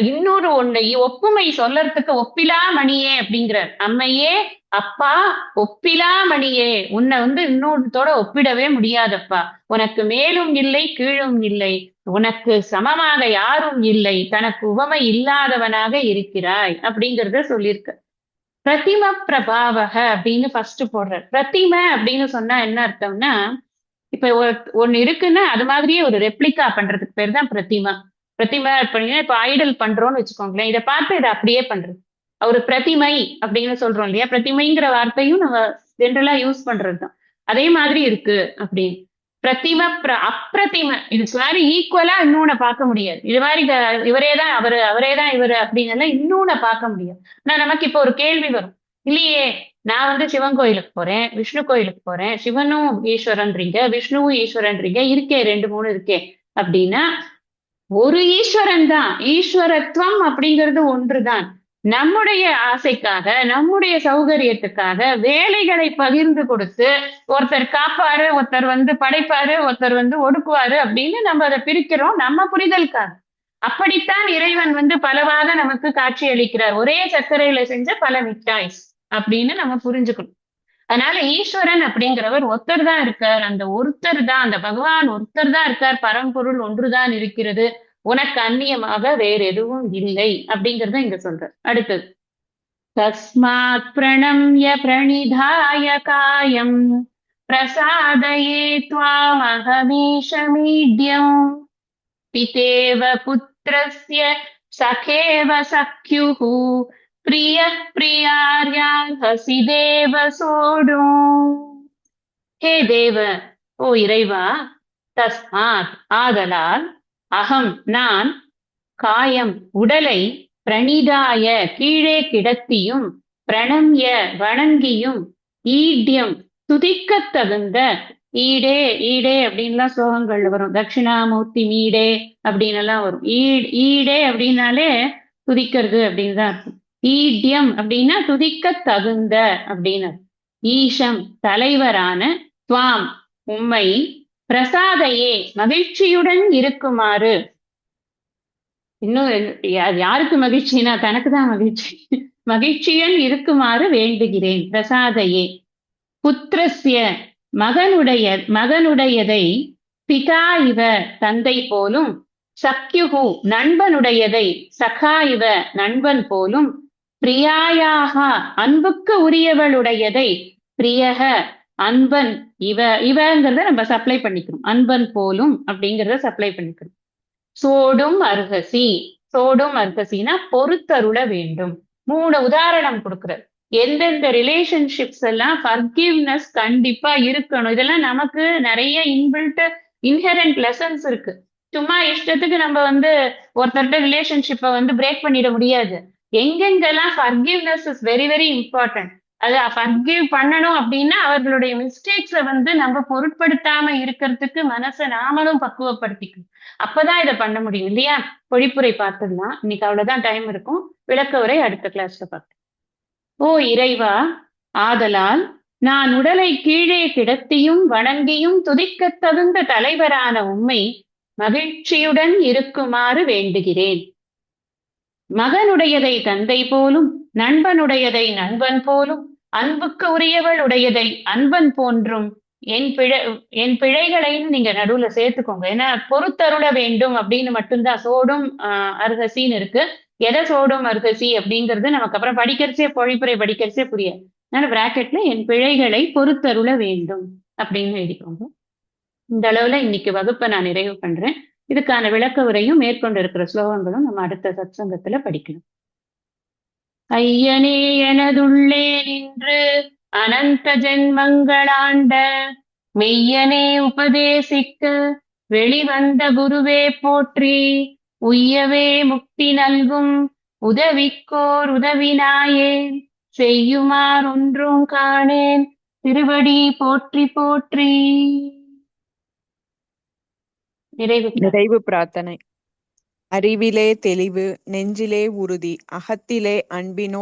இன்னொரு ஒண்ணு ஒப்புமை சொல்லறதுக்கு ஒப்பிலா மணியே அப்படிங்கிறார். அம்மையே அப்பா ஒப்பிலா மணியே, உன்னை இன்னொருத்தோட ஒப்பிடவே முடியாதப்பா. உனக்கு மேலும் இல்லை கீழும் இல்லை, உனக்கு சமமாக யாரும் இல்லை, தனக்கு உவமை இல்லாதவனாக இருக்கிறாய் அப்படிங்கிறத சொல்லியிருக்க. பிரதிம பிரபாவக அப்படின்னு ஃபர்ஸ்ட் போடுற. பிரதிமை அப்படின்னு சொன்னா என்ன அர்த்தம்னா இப்ப ஒண்ணு இருக்குன்னா அது மாதிரியே ஒரு ரெப்ளிகா பண்றதுக்கு பேர் தான் பிரதிமா. பிரதிமா பண்ணீங்கன்னா இப்ப ஐடல் பண்றோம்னு வச்சுக்கோங்களேன், இதை பார்த்து இதை அப்படியே பண்றது ஒரு பிரதிமை அப்படின்னு சொல்றோம் இல்லையா? பிரதிமைங்கிற வார்த்தையும் நம்ம ஜென்ரலா யூஸ் பண்றதுதான். அதே மாதிரி இருக்கு அப்படின்னு. பிரதிம அப்பிரதிம இது மாதிரி ஈக்குவலா இன்னொன்னு பார்க்க முடியாது. இது மாதிரி இவரேதான் அவரேதான் இவரு அப்படின்னு இன்னொன்னு பார்க்க முடியாது. ஆனா நமக்கு இப்ப ஒரு கேள்வி வரும், இல்லையே நான் சிவன் கோயிலுக்கு போறேன், விஷ்ணு கோயிலுக்கு போறேன், சிவனும் ஈஸ்வரன்றீங்க விஷ்ணுவும் ஈஸ்வரன்றீங்க, இருக்கே 2 3 இருக்கே அப்படின்னா ஒரு ஈஸ்வரன் தான். ஈஸ்வரத்துவம் அப்படிங்கிறது ஒன்றுதான். நம்முடைய ஆசைக்காக நம்முடைய சௌகரியத்துக்காக வேலைகளை பகிர்ந்து கொடுத்து ஒருத்தர் காப்பாரு, ஒருத்தர் படைப்பாரு, ஒருத்தர் ஒடுக்குவாரு அப்படின்னு நம்ம அதை பிரிக்கிறோம் நம்ம புரிதலுக்காக. அப்படித்தான் இறைவன் பலவாக நமக்கு காட்சி அளிக்கிறார். ஒரே சர்க்கரையில செஞ்ச பல மிட்டாய்ஸ் அப்படின்னு நம்ம புரிஞ்சுக்கணும். அதனால ஈஸ்வரன் அப்படிங்கிறவர் ஒருத்தர் தான் இருக்கார். அந்த ஒருத்தர் தான், அந்த பகவான் ஒருத்தர் தான் இருக்கார். பரம்பொருள் ஒன்றுதான் இருக்கிறது, உனக்கு அந்நியமாக வேற எதுவும் இல்லை அப்படிங்கறத இங்க சொல்ற. அடுத்தது தஸ்மாத் பிரணம்ய பிரணிதாய காயம் பிரசாதயே த்வாமஹமீஷமீட்யம் பிதேவ புத்ரஸ்ய சகேவ சக்யுஹு பிரிய பிரியார்யாஹசி தேவ சோடும். ஹே தேவ, ஓ இறைவா, தஸ்மாத் ஆதலால், அகம் நான், காயம் உடலை, பிரணிதாய கீழே கிடத்தியும், பிரணம்ய வணங்கியும், ஈட்யம் துதிக்கத் தகுந்த, ஈடே ஈடே அப்படின்லாம் ஸ்லோகங்கள்ல வரும். தட்சிணாமூர்த்தி மீடே அப்படின்னு எல்லாம் வரும். ஈடே அப்படின்னாலே துதிக்கிறது அப்படின்னு தான் இருக்கும். ஈட்யம் அப்படின்னா துதிக்க தகுந்த அப்படின்னு. ஈஷம் தலைவரான துவாம் உம்மை பிரசாதையே மகிழ்ச்சியுடன் இருக்குமாறு. இன்னும் அது யாருக்கு மகிழ்ச்சினா தனக்கு தான் மகிழ்ச்சி. மகிழ்ச்சியுடன் இருக்குமாறு வேண்டுகிறேன். பிரசாதையே புத்திரஸ்ய மகனுடையதை பிதா இவ தந்தை போலும், சக்யுகு நண்பனுடையதை சகா இவ நண்பன் போலும், பிரியாயாக அன்புக்கு உரியவளுடையதை பிரியக அன்பன் இவங்கிறத நம்ம சப்ளை பண்ணிக்கணும். அன்பன் போலும் அப்படிங்கிறத சப்ளை பண்ணிக்கணும். சோடும் அர்ஹசி. சோடும் அர்ஹசினா பொறுத்தருள வேண்டும். 3 உதாரணம் கொடுக்கிறார். எந்தெந்த ரிலேஷன்ஷிப்ஸ் எல்லாம் ஃபர்கிவ்னஸ் கண்டிப்பா இருக்கணும். இதெல்லாம் நமக்கு நிறைய இன்ஹெரண்ட் லெசன்ஸ் இருக்கு. சும்மா இஷ்டத்துக்கு நம்ம ஒருத்தர்கிட்ட ரிலேஷன்ஷிப்பை பிரேக் பண்ணிட முடியாது. எங்கெங்கெல்லாம் forgiveness is very very important. அது ஃபர்கிவ் பண்ணணும் அப்படின்னா அவர்களுடைய மிஸ்டேக்ஸை நம்ம பொருட்படுத்தாம இருக்கிறதுக்கு மனசை நாமளும் பக்குவப்படுத்திக்கணும். அப்பதான் இதை பண்ண முடியும் இல்லையா? பொழிப்புரை பார்த்துடலாம். இன்னைக்கு அவ்வளவுதான் டைம் இருக்கும். விளக்க உரை அடுத்த கிளாஸ்ல பார்க்கலாம். ஓ இறைவா, ஆதலால் நான் உடலை கீழே கிடத்தியும் வணங்கியும் துதிக்கத் தகுந்த தலைவரான உம்மை மகிழ்ச்சியுடன் இருக்குமாறு வேண்டுகிறேன். மகனுடையதை தந்தை போலும், நண்பனுடையதை நண்பன் போலும், அன்புக்கு உரியவள் உடையதை அன்பன் போன்றும் என் பிழைகளையும் நீங்க நடுவுல சேர்த்துக்கோங்க. ஏன்னா பொறுத்தருள வேண்டும் அப்படின்னு மட்டும்தான் சோடும் அர்ஹசின்னு இருக்கு. எதை சோடும் அர்ஹசி அப்படிங்கிறது நமக்கு அப்புறம் படிக்கிறச்சே பொழிப்புரை படிக்கிறச்சே புரியாது. அதனால பிராக்கெட்ல என் பிழைகளை பொறுத்தருள வேண்டும் அப்படின்னு எழுதிக்கோங்க. இந்த அளவுல இன்னைக்கு வகுப்பை நான் நிறைவு பண்றேன். இதுக்கான விளக்க உரையும் மேற்கொண்டு இருக்கிற ஸ்லோகங்களும் நம்ம அடுத்த சத்சங்கத்துல படிக்கணும். ஐயனே எனதுள்ளே நின்று அனந்த ஜென்மங்களாண்ட மெய்யனே உபதேசிக்க வெளிவந்த குருவே போற்றி. உய்யவே முக்தி நல்கும் உதவிக்கோர் உதவினாயேன் செய்யுமார் ஒன்றும் காணேன் திருவடி போற்றி போற்றி. நிறைவு பிரார்த்தனை. அறிவிலே தெளிவு, நெஞ்சிலே உறுதி, அகத்திலே அன்பினோ